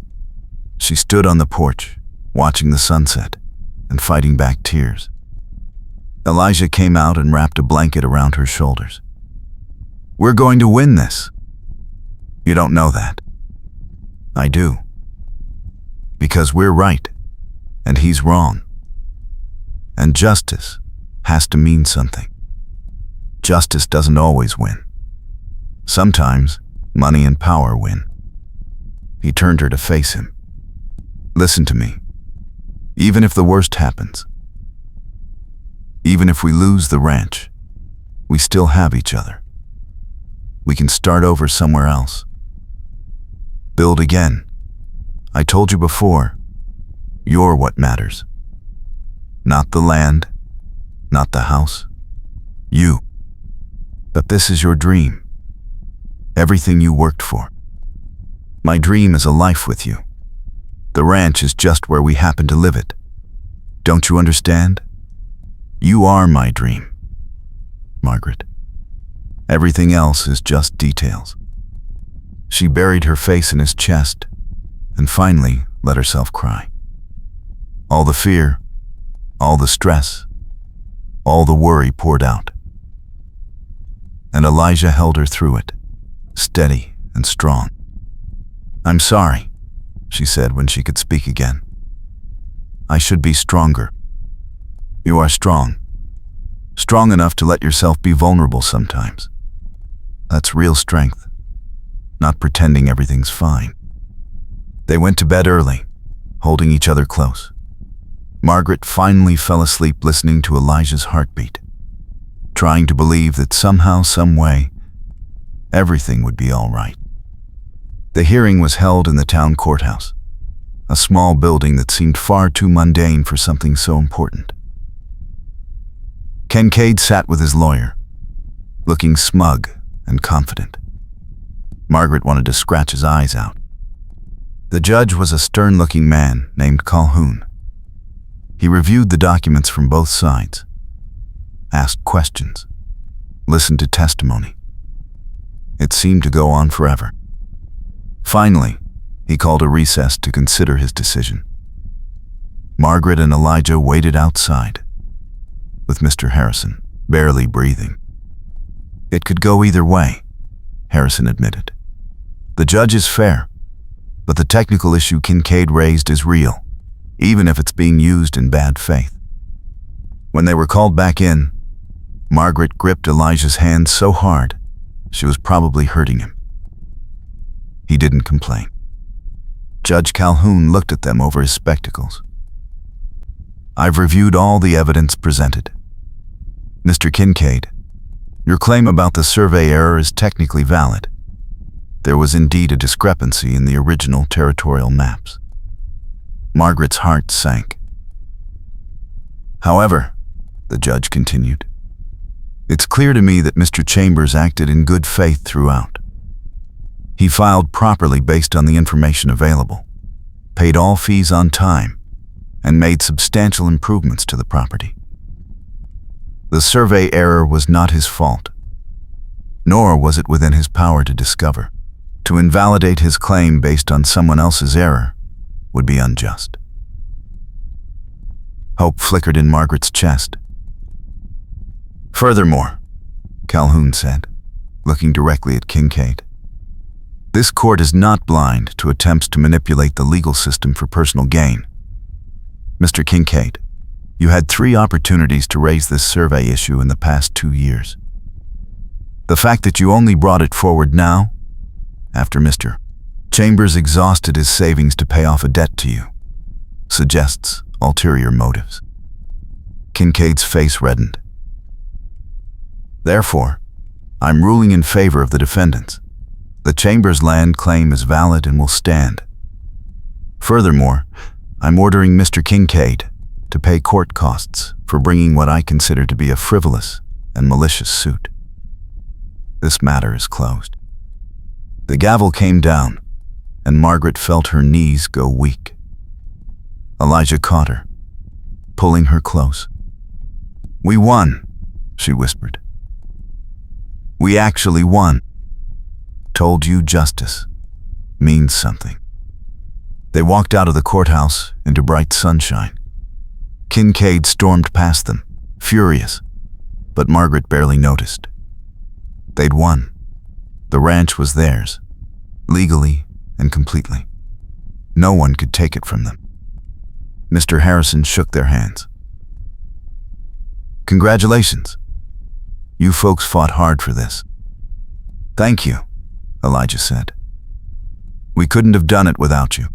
she stood on the porch, watching the sunset and fighting back tears. Elijah came out and wrapped a blanket around her shoulders. "We're going to win this." "You don't know that." "I do. Because we're right, and he's wrong. And justice has to mean something. Justice doesn't always win. Sometimes money and power win." He turned her to face him. "Listen to me. Even if the worst happens, even if we lose the ranch, we still have each other. We can start over somewhere else. Build again. I told you before, you're what matters. Not the land, not the house. You. But this is your dream. Everything you worked for. My dream is a life with you. The ranch is just where we happen to live it. Don't you understand? You are my dream, Margaret. Everything else is just details. She buried her face in his chest and finally let herself cry. All the fear, all the stress, all the worry poured out. And Elijah held her through it, steady and strong. "I'm sorry," she said when she could speak again. "I should be stronger." "You are strong. Strong enough to let yourself be vulnerable sometimes. That's real strength, not pretending everything's fine." They went to bed early, holding each other close. Margaret finally fell asleep listening to Elijah's heartbeat, trying to believe that somehow, some way, everything would be all right. The hearing was held in the town courthouse, a small building that seemed far too mundane for something so important. Kincaid sat with his lawyer, looking smug and confident. Margaret wanted to scratch his eyes out. The judge was a stern-looking man named Calhoun. He reviewed the documents from both sides, asked questions, listened to testimony. It seemed to go on forever. Finally, he called a recess to consider his decision. Margaret and Elijah waited outside, with Mr. Harrison barely breathing. It could go either way, Harrison admitted. The judge is fair, but the technical issue Kincaid raised is real, even if it's being used in bad faith. When they were called back in, Margaret gripped Elijah's hand so hard, she was probably hurting him. He didn't complain. Judge Calhoun looked at them over his spectacles. "I've reviewed all the evidence presented. Mr. Kincaid, your claim about the survey error is technically valid. There was indeed a discrepancy in the original territorial maps." Margaret's heart sank. "However," the judge continued, "it's clear to me that Mr. Chambers acted in good faith throughout. He filed properly based on the information available, paid all fees on time, and made substantial improvements to the property. The survey error was not his fault, nor was it within his power to discover. To invalidate his claim based on someone else's error would be unjust." Hope flickered in Margaret's chest. "Furthermore," Calhoun said, looking directly at Kincaid, "this court is not blind to attempts to manipulate the legal system for personal gain. Mr. Kincaid, you had 3 opportunities to raise this survey issue in the past 2 years. The fact that you only brought it forward now, after Mr. Chambers exhausted his savings to pay off a debt to you, suggests ulterior motives." Kincaid's face reddened. "Therefore, I'm ruling in favor of the defendants. The Chambers land claim is valid and will stand. Furthermore, I'm ordering Mr. Kincaid to pay court costs for bringing what I consider to be a frivolous and malicious suit. This matter is closed." The gavel came down, and Margaret felt her knees go weak. Elijah caught her, pulling her close. "We won," she whispered. "We actually won. Told you justice means something." They walked out of the courthouse into bright sunshine. Kincaid stormed past them, furious, but Margaret barely noticed. They'd won. The ranch was theirs, legally and completely. No one could take it from them. Mr. Harrison shook their hands. "Congratulations. You folks fought hard for this." "Thank you," Elijah said. "We couldn't have done it without you.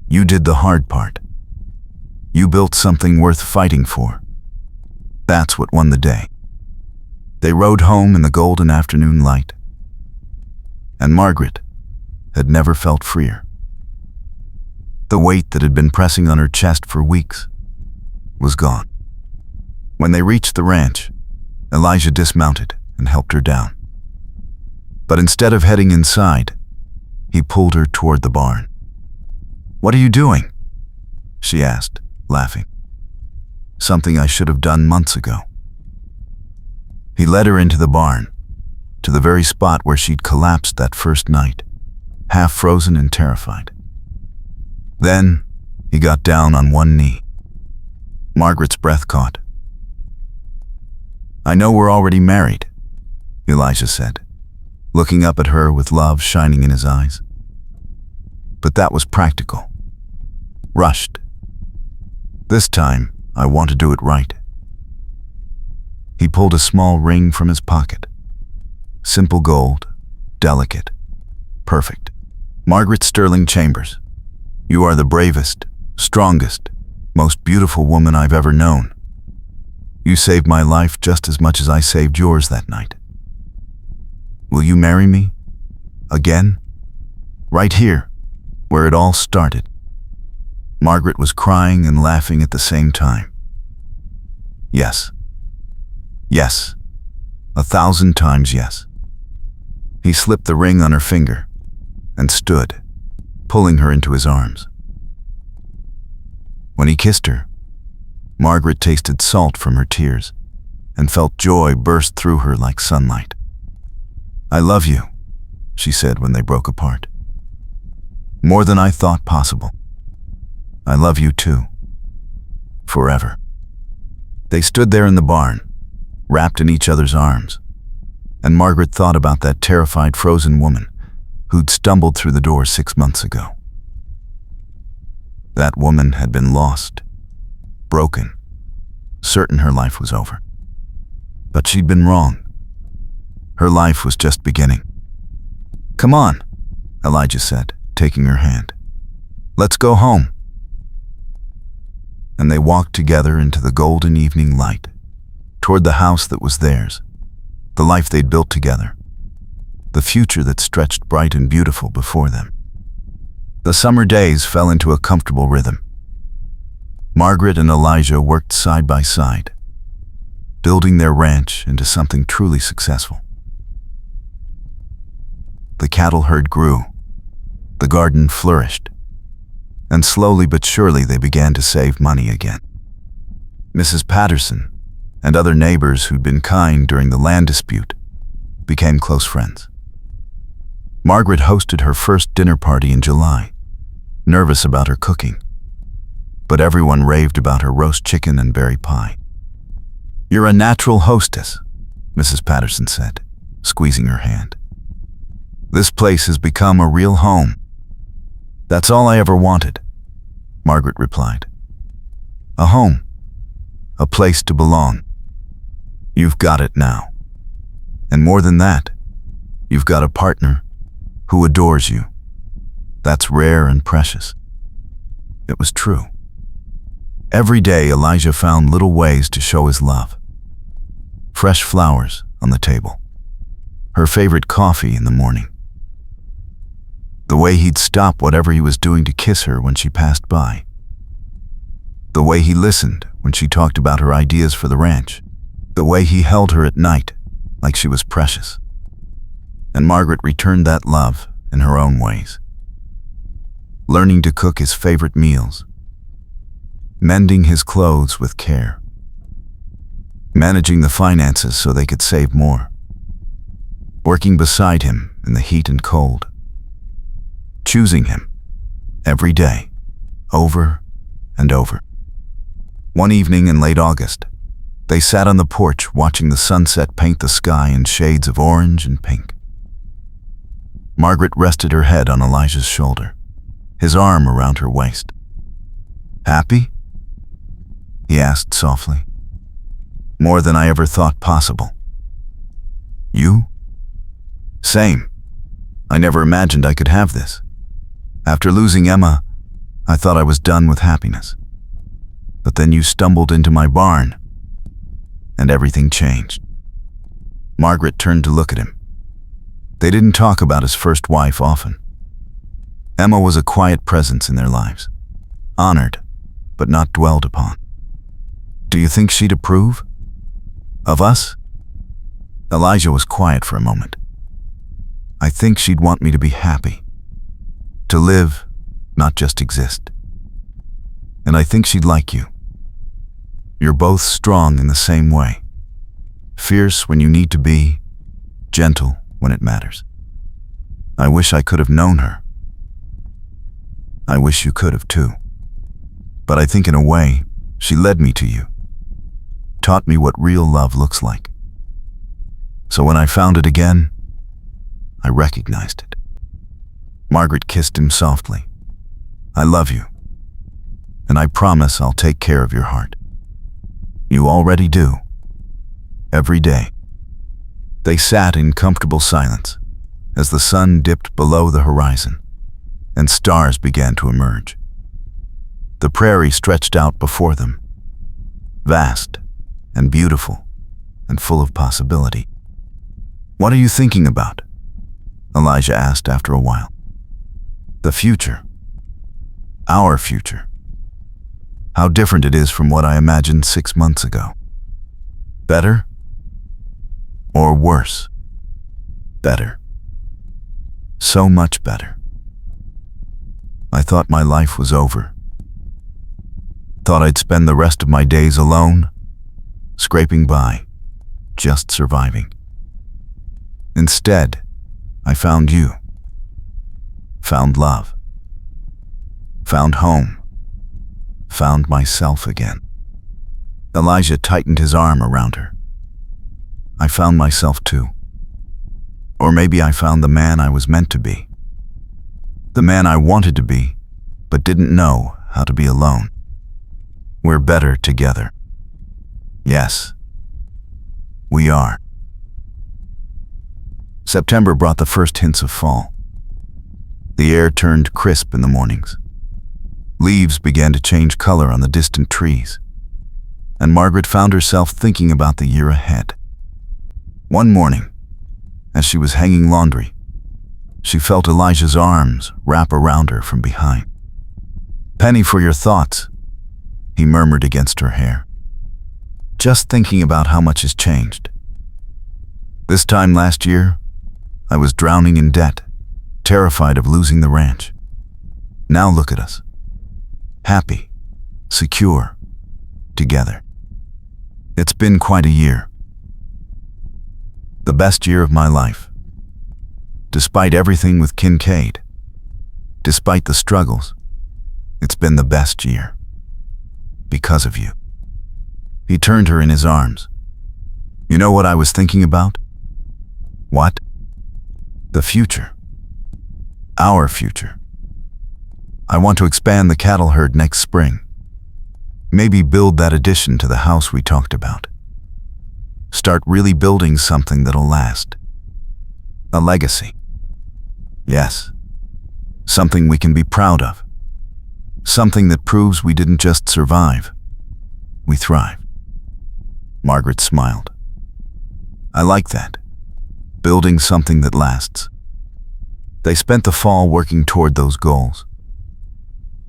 You did the hard part. You built something worth fighting for. That's what won the day." They rode home in the golden afternoon light, and Margaret had never felt freer. The weight that had been pressing on her chest for weeks was gone. When they reached the ranch, Elijah dismounted and helped her down. But instead of heading inside, he pulled her toward the barn. "What are you doing?" she asked, laughing. something I should have done months ago. He led her into the barn, to the very spot where she'd collapsed that first night, half frozen and terrified. Then, he got down on one knee. Margaret's breath caught. "I know we're already married," Elijah said, looking up at her with love shining in his eyes. But that was practical. Rushed. This time, I want to do it right. He pulled a small ring from his pocket. Simple gold, delicate, perfect. "Margaret Sterling Chambers, you are the bravest, strongest, most beautiful woman I've ever known. You saved my life just as much as I saved yours that night. Will you marry me? Again? Right here, where it all started." Margaret was crying and laughing at the same time. Yes. Yes. 1,000 times yes. He slipped the ring on her finger and stood, pulling her into his arms. When he kissed her, Margaret tasted salt from her tears and felt joy burst through her like sunlight. "I love you," she said when they broke apart. "More than I thought possible. I love you too. Forever." They stood there in the barn, wrapped in each other's arms, and Margaret thought about that terrified frozen woman who'd stumbled through the door 6 months ago. That woman had been lost, broken, certain her life was over. But she'd been wrong. Her life was just beginning. "Come on," Elijah said, taking her hand. "Let's go home." And they walked together into the golden evening light, toward the house that was theirs, the life they'd built together, the future that stretched bright and beautiful before them. The summer days fell into a comfortable rhythm. Margaret and Elijah worked side by side, building their ranch into something truly successful. The cattle herd grew, the garden flourished, and slowly but surely they began to save money again. Mrs. Patterson and other neighbors who'd been kind during the land dispute became close friends. Margaret hosted her first dinner party in July, nervous about her cooking, but everyone raved about her roast chicken and berry pie. "You're a natural hostess," Mrs. Patterson said, squeezing her hand. "This place has become a real home." "That's all I ever wanted," Margaret replied. "A home, a place to belong. You've got it now. And more than that, you've got a partner who adores you. That's rare and precious." It was true. Every day Elijah found little ways to show his love. Fresh flowers on the table, her favorite coffee in the morning, the way he'd stop whatever he was doing to kiss her when she passed by, the way he listened when she talked about her ideas for the ranch, the way he held her at night like she was precious. And Margaret returned that love in her own ways. Learning to cook his favorite meals, mending his clothes with care, managing the finances so they could save more, working beside him in the heat and cold, choosing him every day, over and over. One evening in late August, they sat on the porch watching the sunset paint the sky in shades of orange and pink. Margaret rested her head on Elijah's shoulder, his arm around her waist. "Happy?" he asked softly. "More than I ever thought possible." "You?" "Same. I never imagined I could have this. After losing Emma, I thought I was done with happiness. But then you stumbled into my barn, and everything changed." Margaret turned to look at him. They didn't talk about his first wife often. Emma was a quiet presence in their lives, honored, but not dwelled upon. "Do you think she'd approve? Of us?" Elijah was quiet for a moment. "I think she'd want me to be happy. To live, not just exist. And I think she'd like you. You're both strong in the same way. Fierce when you need to be, gentle when it matters. I wish I could have known her. I wish you could have too. But I think in a way, she led me to you. Taught me what real love looks like. So when I found it again, I recognized it. Margaret kissed him softly. I love you. And I promise I'll take care of your heart. You already do. Every day. They sat in comfortable silence as the sun dipped below the horizon and stars began to emerge. The prairie stretched out before them, vast and beautiful and full of possibility. What are you thinking about? Elijah asked after a while. The future. Our future. How different it is from what I imagined 6 months ago. Better? Or worse? Better. So much better. I thought my life was over. Thought I'd spend the rest of my days alone, scraping by, just surviving. Instead, I found you. Found love. Found home. Found myself again. Elijah tightened his arm around her. I found myself too. Or maybe I found the man I was meant to be. The man I wanted to be, but didn't know how to be alone. We're better together. Yes, we are. September brought the first hints of fall. The air turned crisp in the mornings. Leaves began to change color on the distant trees, and Margaret found herself thinking about the year ahead. One morning, as she was hanging laundry, she felt Elijah's arms wrap around her from behind. "Penny, for your thoughts," he murmured against her hair. "Just thinking about how much has changed. This time last year, I was drowning in debt, terrified of losing the ranch. Now look at us. Happy, secure, together. It's been quite a year. The best year of my life. Despite everything with Kincaid, despite the struggles, it's been the best year. Because of you." He turned her in his arms. "You know what I was thinking about?" "What?" "The future. Our future. I want to expand the cattle herd next spring. Maybe build that addition to the house we talked about. Start really building something that'll last. A legacy. Yes. Something we can be proud of. Something that proves we didn't just survive. We thrived." Margaret smiled. "I like that. Building something that lasts." They spent the fall working toward those goals.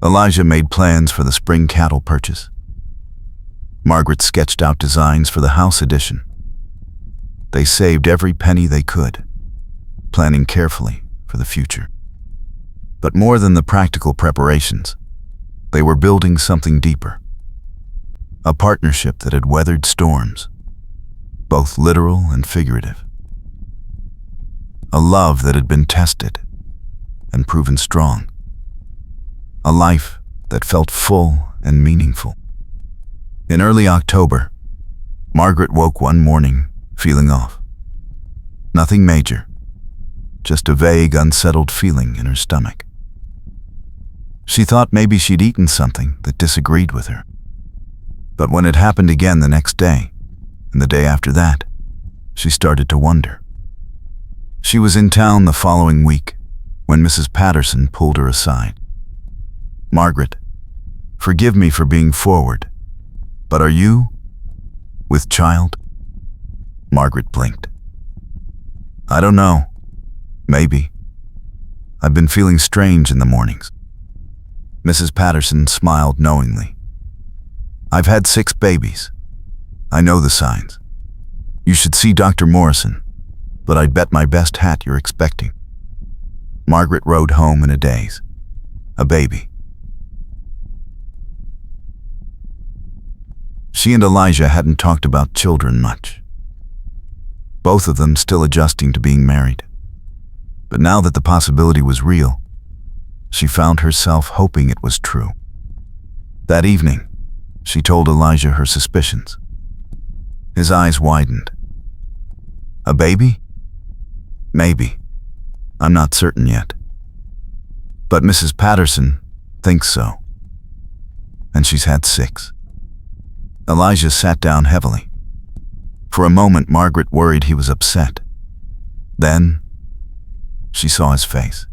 Elijah made plans for the spring cattle purchase. Margaret sketched out designs for the house addition. They saved every penny they could, planning carefully for the future. But more than the practical preparations, they were building something deeper. A partnership that had weathered storms, both literal and figurative. A love that had been tested and proven strong. A life that felt full and meaningful. In early October, Margaret woke one morning feeling off. Nothing major, just a vague, unsettled feeling in her stomach. She thought maybe she'd eaten something that disagreed with her. But when it happened again the next day, and the day after that, she started to wonder. She was in town the following week when Mrs. Patterson pulled her aside. "Margaret, forgive me for being forward, but are you with child?" Margaret blinked. "I don't know. Maybe. I've been feeling strange in the mornings." Mrs. Patterson smiled knowingly. "I've had 6 babies. I know the signs. You should see Dr. Morrison, but I'd bet my best hat you're expecting." Margaret rode home in a daze. A baby. She and Elijah hadn't talked about children much. Both of them still adjusting to being married. But now that the possibility was real, she found herself hoping it was true. That evening, she told Elijah her suspicions. His eyes widened. A baby? Maybe. I'm not certain yet. But Mrs. Patterson thinks so. And she's had 6. Elijah sat down heavily. For a moment, Margaret worried he was upset. Then, she saw his face.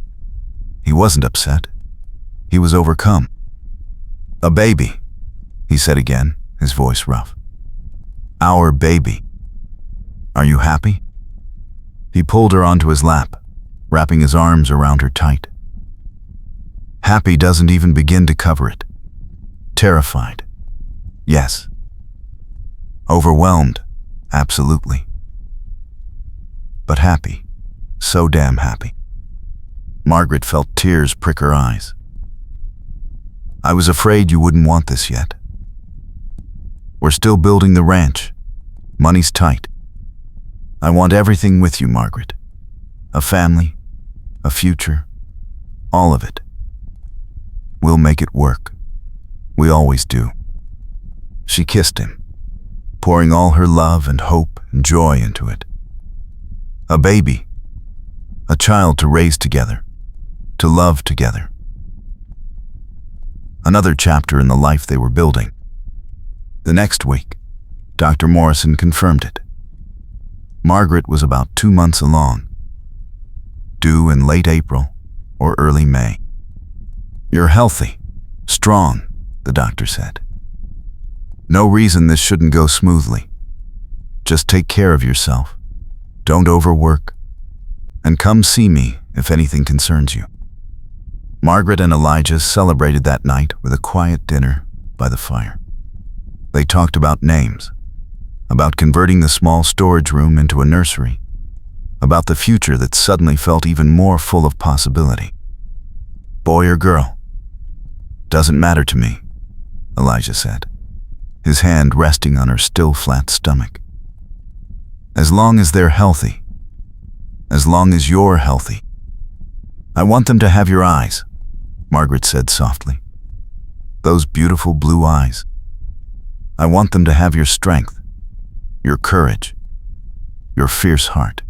He wasn't upset. He was overcome. A baby, he said again, his voice rough. Our baby. Are you happy? He pulled her onto his lap, wrapping his arms around her tight. Happy doesn't even begin to cover it. Terrified. Yes. Overwhelmed. Absolutely. But happy. So damn happy. Margaret felt tears prick her eyes. I was afraid you wouldn't want this yet. We're still building the ranch. Money's tight. I want everything with you, Margaret. A family, a future, all of it. We'll make it work. We always do. She kissed him, pouring all her love and hope and joy into it. A baby, a child to raise together, to love together. Another chapter in the life they were building. The next week, Dr. Morrison confirmed it. Margaret was about 2 months along, due in late April or early May. You're healthy, strong, the doctor said. No reason this shouldn't go smoothly. Just take care of yourself. Don't overwork. And come see me if anything concerns you. Margaret and Elijah celebrated that night with a quiet dinner by the fire. They talked about names, about converting the small storage room into a nursery, about the future that suddenly felt even more full of possibility. Boy or girl? Doesn't matter to me, Elijah said, his hand resting on her still flat stomach. As long as they're healthy, as long as you're healthy. I want them to have your eyes, Margaret said softly. Those beautiful blue eyes. I want them to have your strength, your courage, your fierce heart.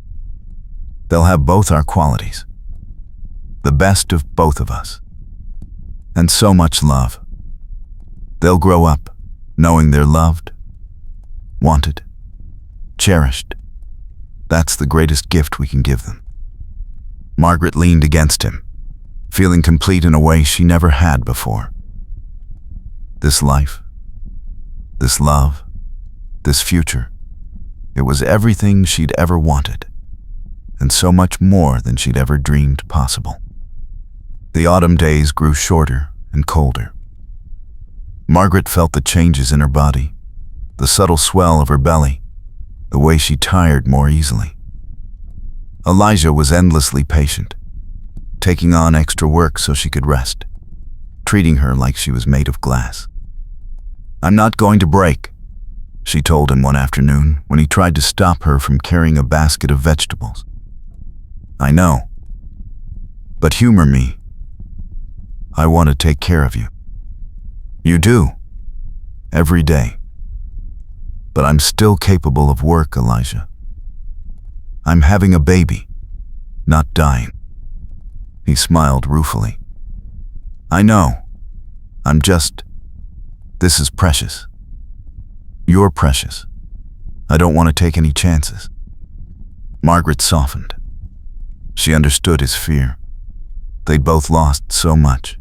They'll have both our qualities, the best of both of us, and so much love. They'll grow up knowing they're loved, wanted, cherished. That's the greatest gift we can give them. Margaret leaned against him, feeling complete in a way she never had before. This life, this love, this future, it was everything she'd ever wanted, and so much more than she'd ever dreamed possible. The autumn days grew shorter and colder. Margaret felt the changes in her body, the subtle swell of her belly, the way she tired more easily. Elijah was endlessly patient, taking on extra work so she could rest, treating her like she was made of glass. I'm not going to break, she told him one afternoon when he tried to stop her from carrying a basket of vegetables. I know, but humor me. I want to take care of you. You do, every day. But I'm still capable of work, Elijah. I'm having a baby, not dying. He smiled ruefully. I know. This is precious. You're precious. I don't want to take any chances. Margaret softened. She understood his fear. They'd both lost so much.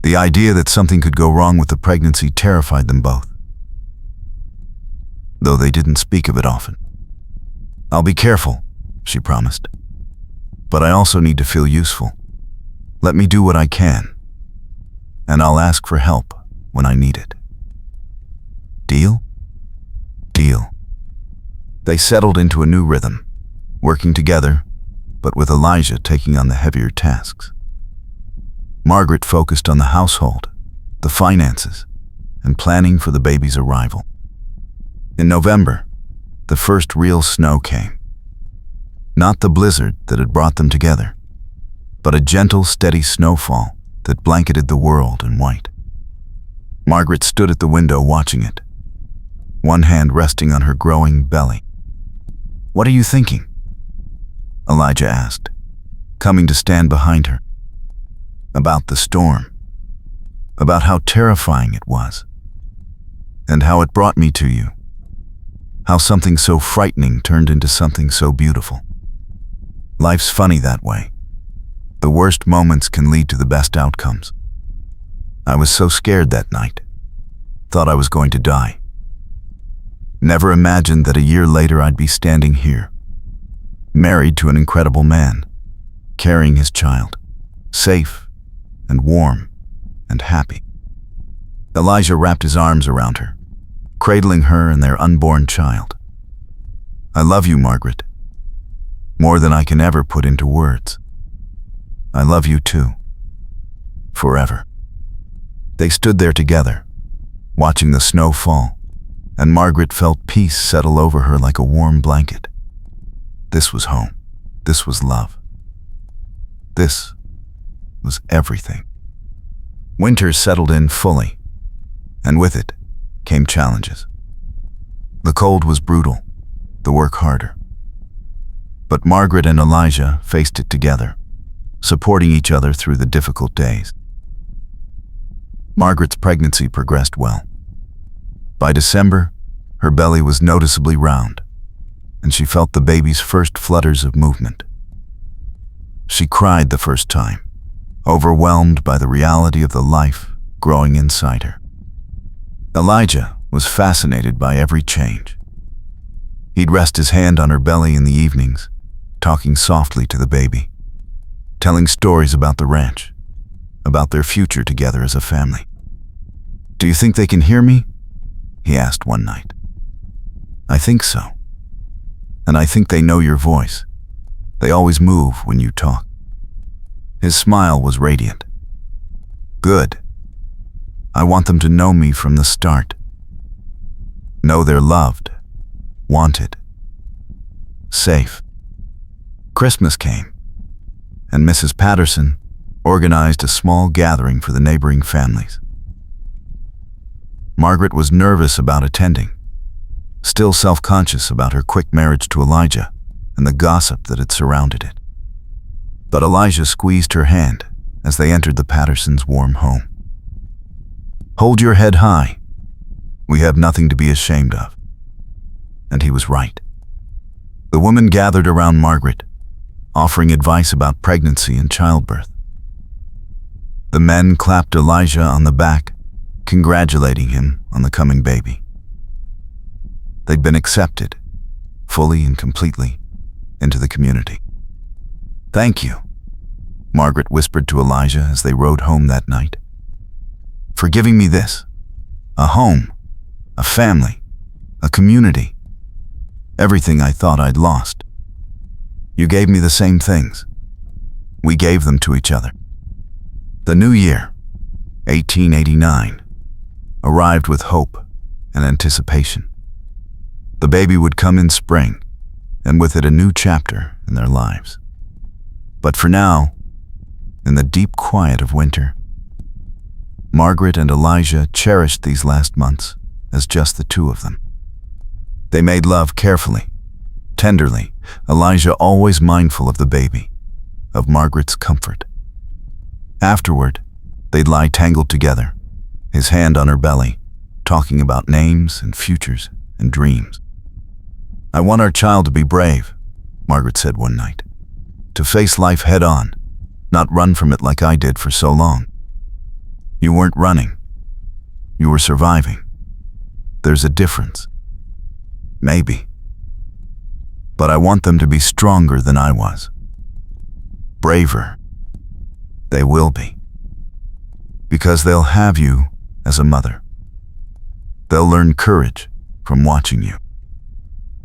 The idea that something could go wrong with the pregnancy terrified them both, though they didn't speak of it often. I'll be careful, she promised. But I also need to feel useful. Let me do what I can, and I'll ask for help when I need it. Deal? Deal. They settled into a new rhythm, working together, but with Elijah taking on the heavier tasks. Margaret focused on the household, the finances, and planning for the baby's arrival. In November, the first real snow came. Not the blizzard that had brought them together, but a gentle, steady snowfall that blanketed the world in white. Margaret stood at the window watching it, one hand resting on her growing belly. "What are you thinking?" Elijah asked, coming to stand behind her. "About the storm, about how terrifying it was, and how it brought me to you, how something so frightening turned into something so beautiful. Life's funny that way. The worst moments can lead to the best outcomes. I was so scared that night, thought I was going to die. Never imagined that a year later I'd be standing here, married to an incredible man, carrying his child, safe and warm and happy." Elijah wrapped his arms around her, cradling her and their unborn child. "I love you, Margaret, more than I can ever put into words. I love you too, forever." They stood there together, watching the snow fall, and Margaret felt peace settle over her like a warm blanket. This was home. This was love. This was everything. Winter settled in fully, and with it came challenges. The cold was brutal, the work harder. But Margaret and Elijah faced it together, supporting each other through the difficult days. Margaret's pregnancy progressed well. By December, her belly was noticeably round, and she felt the baby's first flutters of movement. She cried the first time, overwhelmed by the reality of the life growing inside her. Elijah was fascinated by every change. He'd rest his hand on her belly in the evenings, talking softly to the baby, telling stories about the ranch, about their future together as a family. "Do you think they can hear me?" he asked one night. "I think so. And I think they know your voice. They always move when you talk." His smile was radiant. "Good. I want them to know me from the start. Know they're loved, wanted, safe." Christmas came, and Mrs. Patterson organized a small gathering for the neighboring families. Margaret was nervous about attending, still self-conscious about her quick marriage to Elijah and the gossip that had surrounded it. But Elijah squeezed her hand as they entered the Pattersons' warm home. "Hold your head high. We have nothing to be ashamed of." And he was right. The women gathered around Margaret, offering advice about pregnancy and childbirth. The men clapped Elijah on the back, congratulating him on the coming baby. They'd been accepted, fully and completely, into the community. "Thank you," Margaret whispered to Elijah as they rode home that night, "for giving me this. A home, a family, a community. Everything I thought I'd lost. You gave me the same things. We gave them to each other." The new year, 1889, arrived with hope and anticipation. The baby would come in spring, and with it a new chapter in their lives. But for now, in the deep quiet of winter, Margaret and Elijah cherished these last months as just the two of them. They made love carefully, tenderly, Elijah always mindful of the baby, of Margaret's comfort. Afterward, they'd lie tangled together, his hand on her belly, talking about names and futures and dreams. "I want our child to be brave," Margaret said one night, "to face life head on, not run from it like I did for so long. You weren't running. You were surviving. There's a difference. Maybe. But I want them to be stronger than I was. Braver. They will be. Because they'll have you as a mother. They'll learn courage from watching you."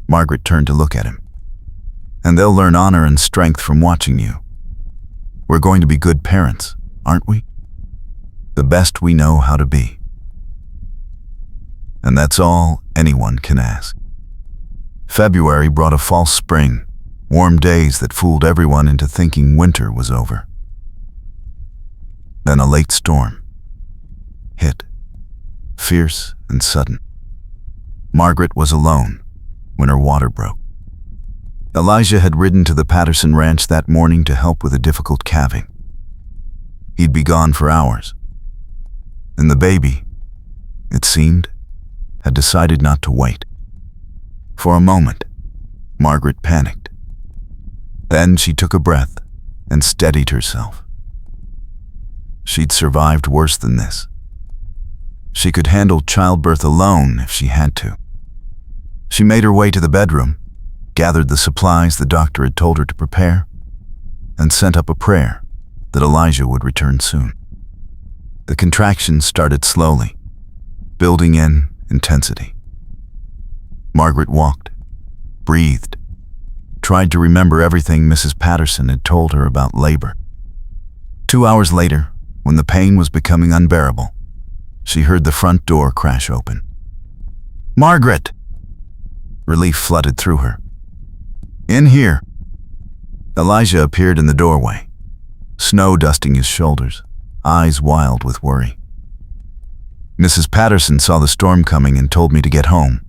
Margaret turned to look at him. "And they'll learn honor and strength from watching you. We're going to be good parents, aren't we? The best we know how to be." and that's all anyone can ask. February brought a false spring, warm days that fooled everyone into thinking winter was over. Then a late storm hit, fierce and sudden. Margaret was alone when her water broke. Elijah had ridden to the Patterson ranch that morning to help with a difficult calving. He'd be gone for hours, and the baby, it seemed, had decided not to wait. For a moment, Margaret panicked. Then she took a breath and steadied herself. She'd survived worse than this. She could handle childbirth alone if she had to. She made her way to the bedroom, gathered the supplies the doctor had told her to prepare, and sent up a prayer that Elijah would return soon. The contractions started slowly, building in intensity. Margaret walked, breathed, tried to remember everything Mrs. Patterson had told her about labor. 2 hours later, when the pain was becoming unbearable, she heard the front door crash open. "Margaret!" Relief flooded through her. "In here." Elijah appeared in the doorway, snow dusting his shoulders, eyes wild with worry. "Mrs. Patterson saw the storm coming and told me to get home.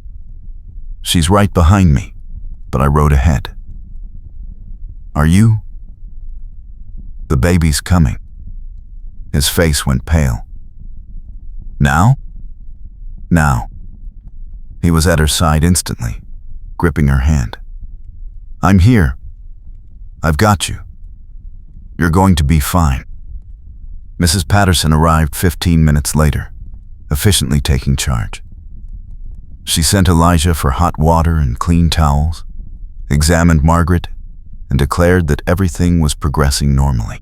She's right behind me, but I rode ahead." "Are you?" "The baby's coming." His face went pale. "Now?" "Now." He was at her side instantly, gripping her hand. "I'm here. I've got you. You're going to be fine." Mrs. Patterson arrived 15 minutes later, efficiently taking charge. She sent Elijah for hot water and clean towels, examined Margaret, and declared that everything was progressing normally.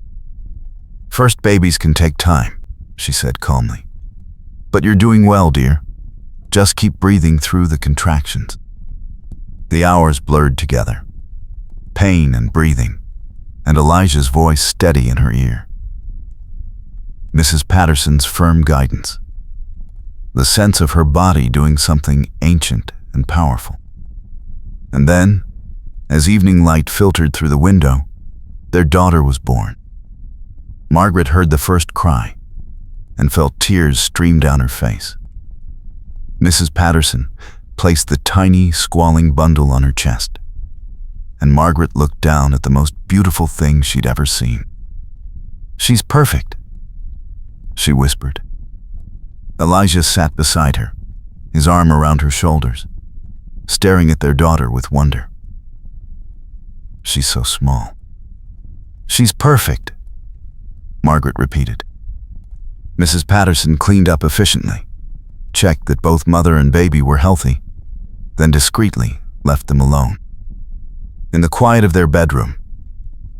"First babies can take time," she said calmly. "But you're doing well, dear. Just keep breathing through the contractions." The hours blurred together, pain and breathing, and Elijah's voice steady in her ear. Mrs. Patterson's firm guidance, the sense of her body doing something ancient and powerful. And then, as evening light filtered through the window, their daughter was born. Margaret heard the first cry and felt tears stream down her face. Mrs. Patterson placed the tiny, squalling bundle on her chest, and Margaret looked down at the most beautiful thing she'd ever seen. "She's perfect," she whispered. Elijah sat beside her, his arm around her shoulders, staring at their daughter with wonder. "She's so small." "She's perfect," Margaret repeated. Mrs. Patterson cleaned up efficiently, checked that both mother and baby were healthy, then discreetly left them alone. In the quiet of their bedroom,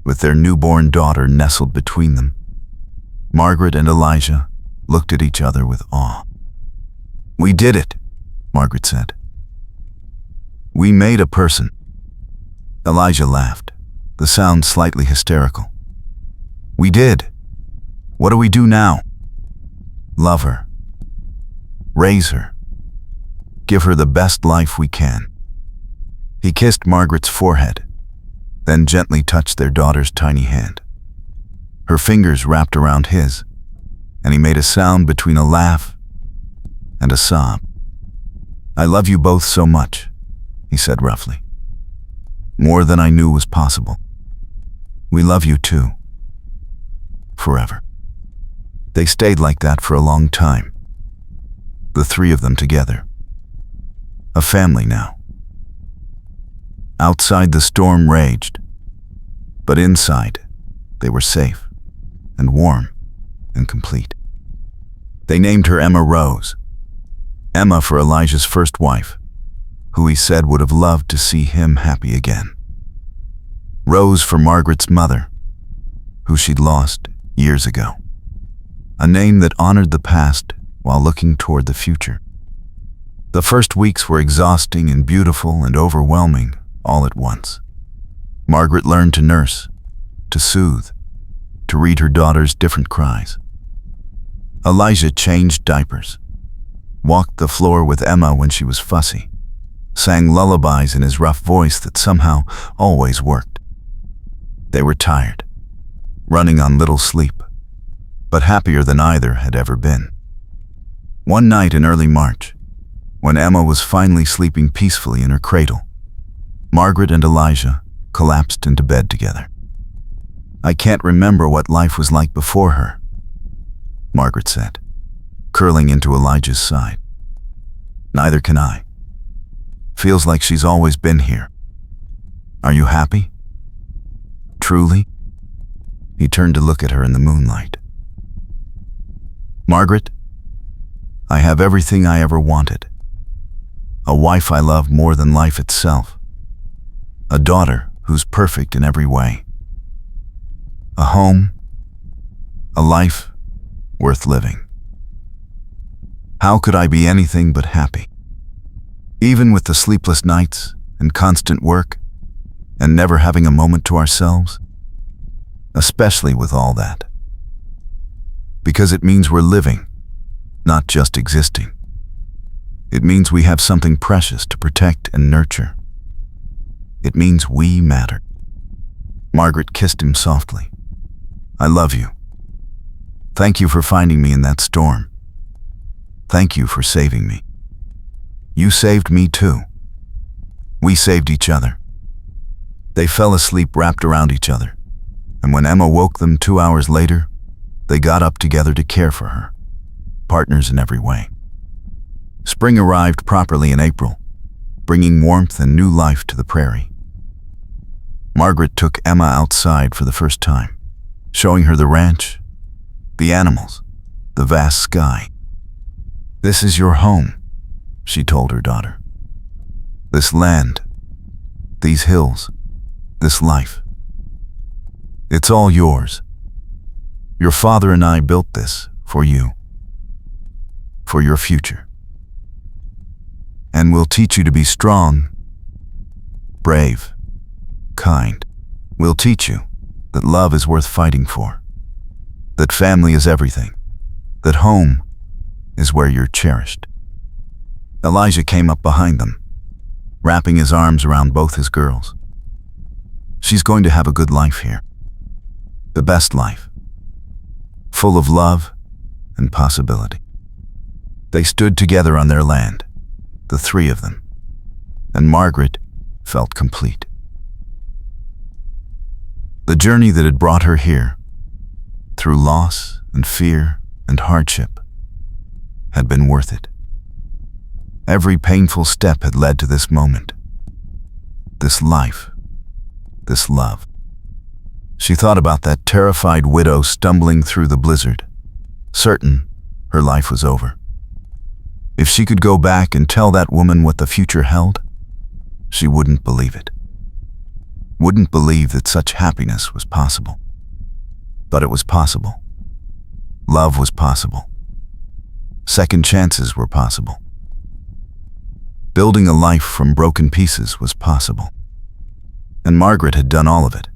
with their newborn daughter nestled between them, Margaret and Elijah looked at each other with awe. "We did it," Margaret said. "We made a person." Elijah laughed, the sound slightly hysterical. "We did. What do we do now?" "Love her. Raise her. Give her the best life we can." He kissed Margaret's forehead, then gently touched their daughter's tiny hand. Her fingers wrapped around his, and he made a sound between a laugh and a sob. "I love you both so much," he said roughly. "More than I knew was possible. We love you too. Forever." They stayed like that for a long time, the three of them together. A family now. Outside the storm raged, but inside they were safe and warm and complete. They named her Emma Rose. Emma for Elijah's first wife, who he said would have loved to see him happy again. Rose for Margaret's mother, who she'd lost years ago. A name that honored the past while looking toward the future. The first weeks were exhausting and beautiful and overwhelming all at once. Margaret learned to nurse, to soothe, to read her daughter's different cries. Elijah changed diapers, walked the floor with Emma when she was fussy, sang lullabies in his rough voice that somehow always worked. They were tired, running on little sleep, but happier than either had ever been. One night in early March, when Emma was finally sleeping peacefully in her cradle, Margaret and Elijah collapsed into bed together. "I can't remember what life was like before her," Margaret said, curling into Elijah's side. "Neither can I. Feels like she's always been here. Are you happy? Truly?" He turned to look at her in the moonlight. "Margaret, I have everything I ever wanted. A wife I love more than life itself. A daughter who's perfect in every way. A home, a life worth living. How could I be anything but happy? Even with the sleepless nights and constant work and never having a moment to ourselves? Especially with all that. Because it means we're living, not just existing. It means we have something precious to protect and nurture. It means we matter." Margaret kissed him softly. "I love you. Thank you for finding me in that storm. Thank you for saving me. You saved me too. We saved each other." They fell asleep wrapped around each other, and when Emma woke them 2 hours later, they got up together to care for her, partners in every way. Spring arrived properly in April, bringing warmth and new life to the prairie. Margaret took Emma outside for the first time, showing her the ranch, the animals, the vast sky. "This is your home," she told her daughter. "This land, these hills, this life. It's all yours. Your father and I built this for you, for your future. And we'll teach you to be strong, brave, kind. We'll teach you that love is worth fighting for, that family is everything, that home is where you're cherished." Elijah came up behind them, wrapping his arms around both his girls. "She's going to have a good life here. The best life, full of love and possibility." They stood together on their land, the three of them, and Margaret felt complete. The journey that had brought her here, through loss and fear and hardship, had been worth it. Every painful step had led to this moment, this life, this love. She thought about that terrified widow stumbling through the blizzard, certain her life was over. If she could go back and tell that woman what the future held, she wouldn't believe it. Wouldn't believe that such happiness was possible. But it was possible. Love was possible. Second chances were possible. Building a life from broken pieces was possible. And Margaret had done all of it,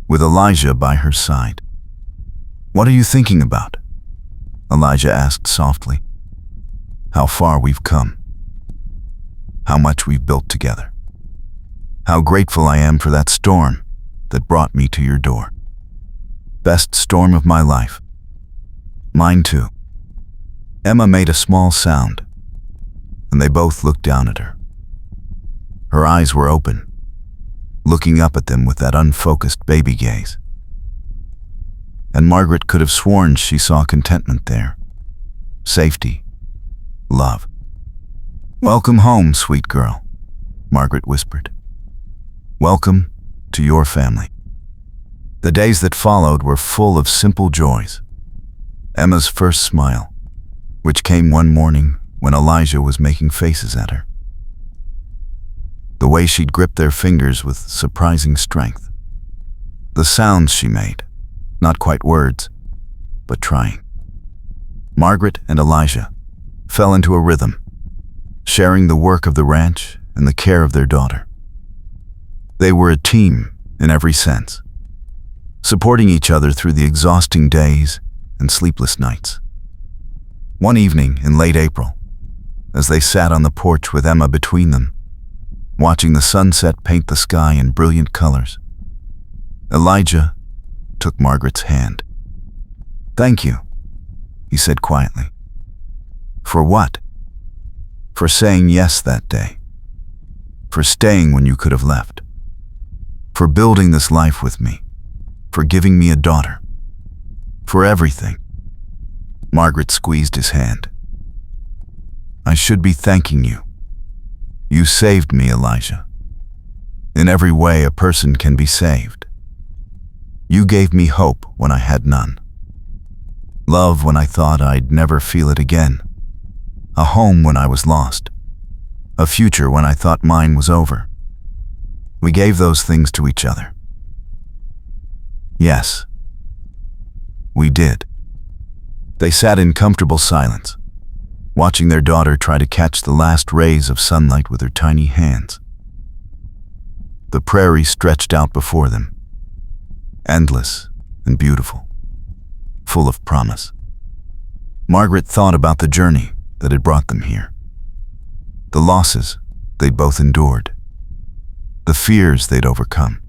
with Elijah by her side. "What are you thinking about?" Elijah asked softly. "How far we've come. How much we've built together. How grateful I am for that storm that brought me to your door. Best storm of my life. Mine too." Emma made a small sound, and they both looked down at her. Her eyes were open, looking up at them with that unfocused baby gaze. And Margaret could have sworn she saw contentment there, safety, love. "Welcome home, sweet girl," Margaret whispered. "Welcome to your family." The days that followed were full of simple joys. Emma's first smile, which came one morning when Elijah was making faces at her. The way she'd grip their fingers with surprising strength. The sounds she made, not quite words, but trying. Margaret and Elijah fell into a rhythm, sharing the work of the ranch and the care of their daughter. They were a team in every sense, supporting each other through the exhausting days and sleepless nights. One evening in late April, as they sat on the porch with Emma between them, watching the sunset paint the sky in brilliant colors. Elijah took Margaret's hand. "Thank you," he said quietly. "For what?" "For saying yes that day. For staying when you could have left. For building this life with me. For giving me a daughter. For everything." Margaret squeezed his hand. "I should be thanking you. You saved me, Elijah. In every way a person can be saved. You gave me hope when I had none. Love when I thought I'd never feel it again. A home when I was lost. A future when I thought mine was over. We gave those things to each other. Yes, we did." They sat in comfortable silence, watching their daughter try to catch the last rays of sunlight with her tiny hands. The prairie stretched out before them, endless and beautiful, full of promise. Margaret thought about the journey that had brought them here, the losses they'd both endured, the fears they'd overcome,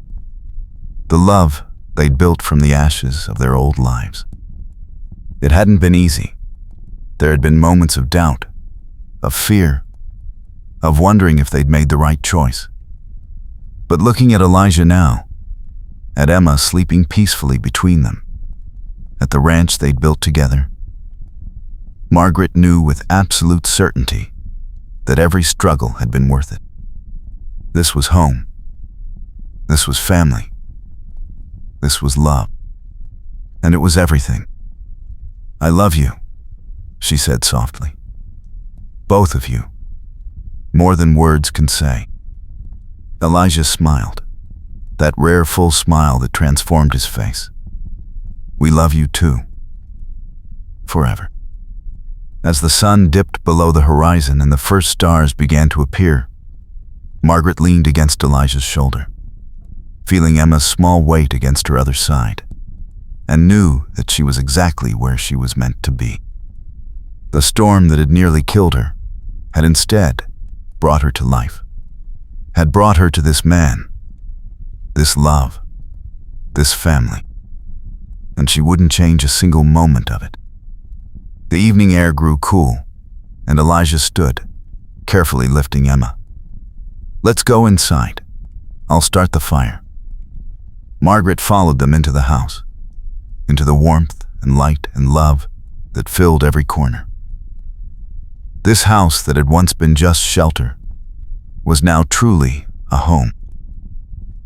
the love they'd built from the ashes of their old lives. It hadn't been easy. There had been moments of doubt, of fear, of wondering if they'd made the right choice. But looking at Elijah now, at Emma sleeping peacefully between them, at the ranch they'd built together, Margaret knew with absolute certainty that every struggle had been worth it. This was home. This was family. This was love. And it was everything. "I love you," she said softly. "Both of you. More than words can say." Elijah smiled, that rare full smile that transformed his face. "We love you too. Forever." As the sun dipped below the horizon and the first stars began to appear, Margaret leaned against Elijah's shoulder, feeling Emma's small weight against her other side, and knew that she was exactly where she was meant to be. The storm that had nearly killed her had instead brought her to life, had brought her to this man, this love, this family, and she wouldn't change a single moment of it. The evening air grew cool, and Elijah stood, carefully lifting Emma. "Let's go inside. I'll start the fire." Margaret followed them into the house, into the warmth and light and love that filled every corner. This house that had once been just shelter was now truly a home.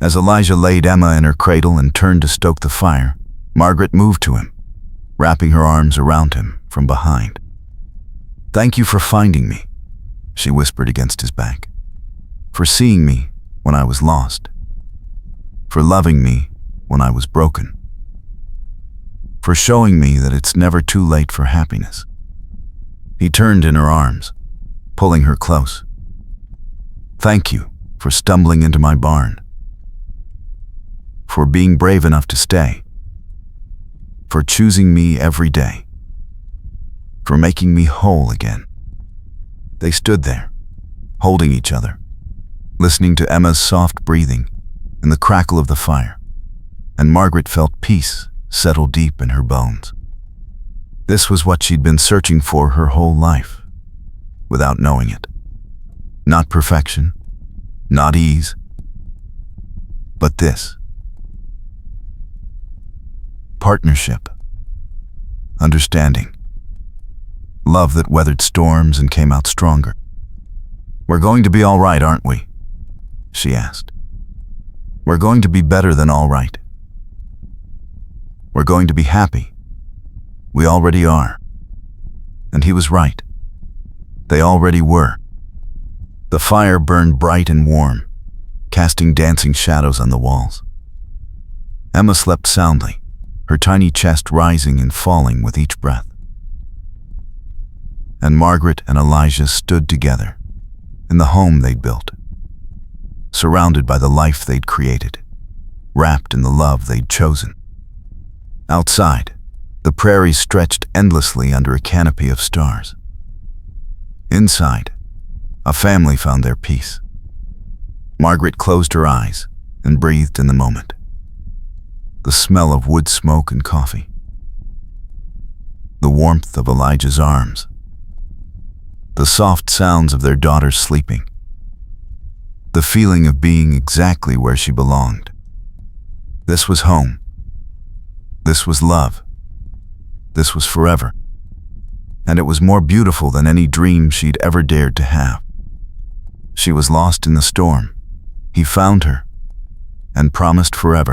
As Elijah laid Emma in her cradle and turned to stoke the fire, Margaret moved to him, wrapping her arms around him from behind. "Thank you for finding me," she whispered against his back, "for seeing me when I was lost, for loving me when I was broken, for showing me that it's never too late for happiness." He turned in her arms, pulling her close. "Thank you for stumbling into my barn, for being brave enough to stay, for choosing me every day, for making me whole again." They stood there, holding each other, listening to Emma's soft breathing and the crackle of the fire, and Margaret felt peace settle deep in her bones. This was what she'd been searching for her whole life, without knowing it. Not perfection, not ease, but this. Partnership, understanding, love that weathered storms and came out stronger. "We're going to be all right, aren't we?" she asked. "We're going to be better than all right. We're going to be happy. We already are." And he was right. They already were. The fire burned bright and warm, casting dancing shadows on the walls. Emma slept soundly, her tiny chest rising and falling with each breath. And Margaret and Elijah stood together in the home they'd built, surrounded by the life they'd created, wrapped in the love they'd chosen. Outside, the prairie stretched endlessly under a canopy of stars. Inside, a family found their peace. Margaret closed her eyes and breathed in the moment. The smell of wood smoke and coffee. The warmth of Elijah's arms. The soft sounds of their daughter sleeping. The feeling of being exactly where she belonged. This was home. This was love. This was forever. And it was more beautiful than any dream she'd ever dared to have. She was lost in the storm. He found her and promised forever.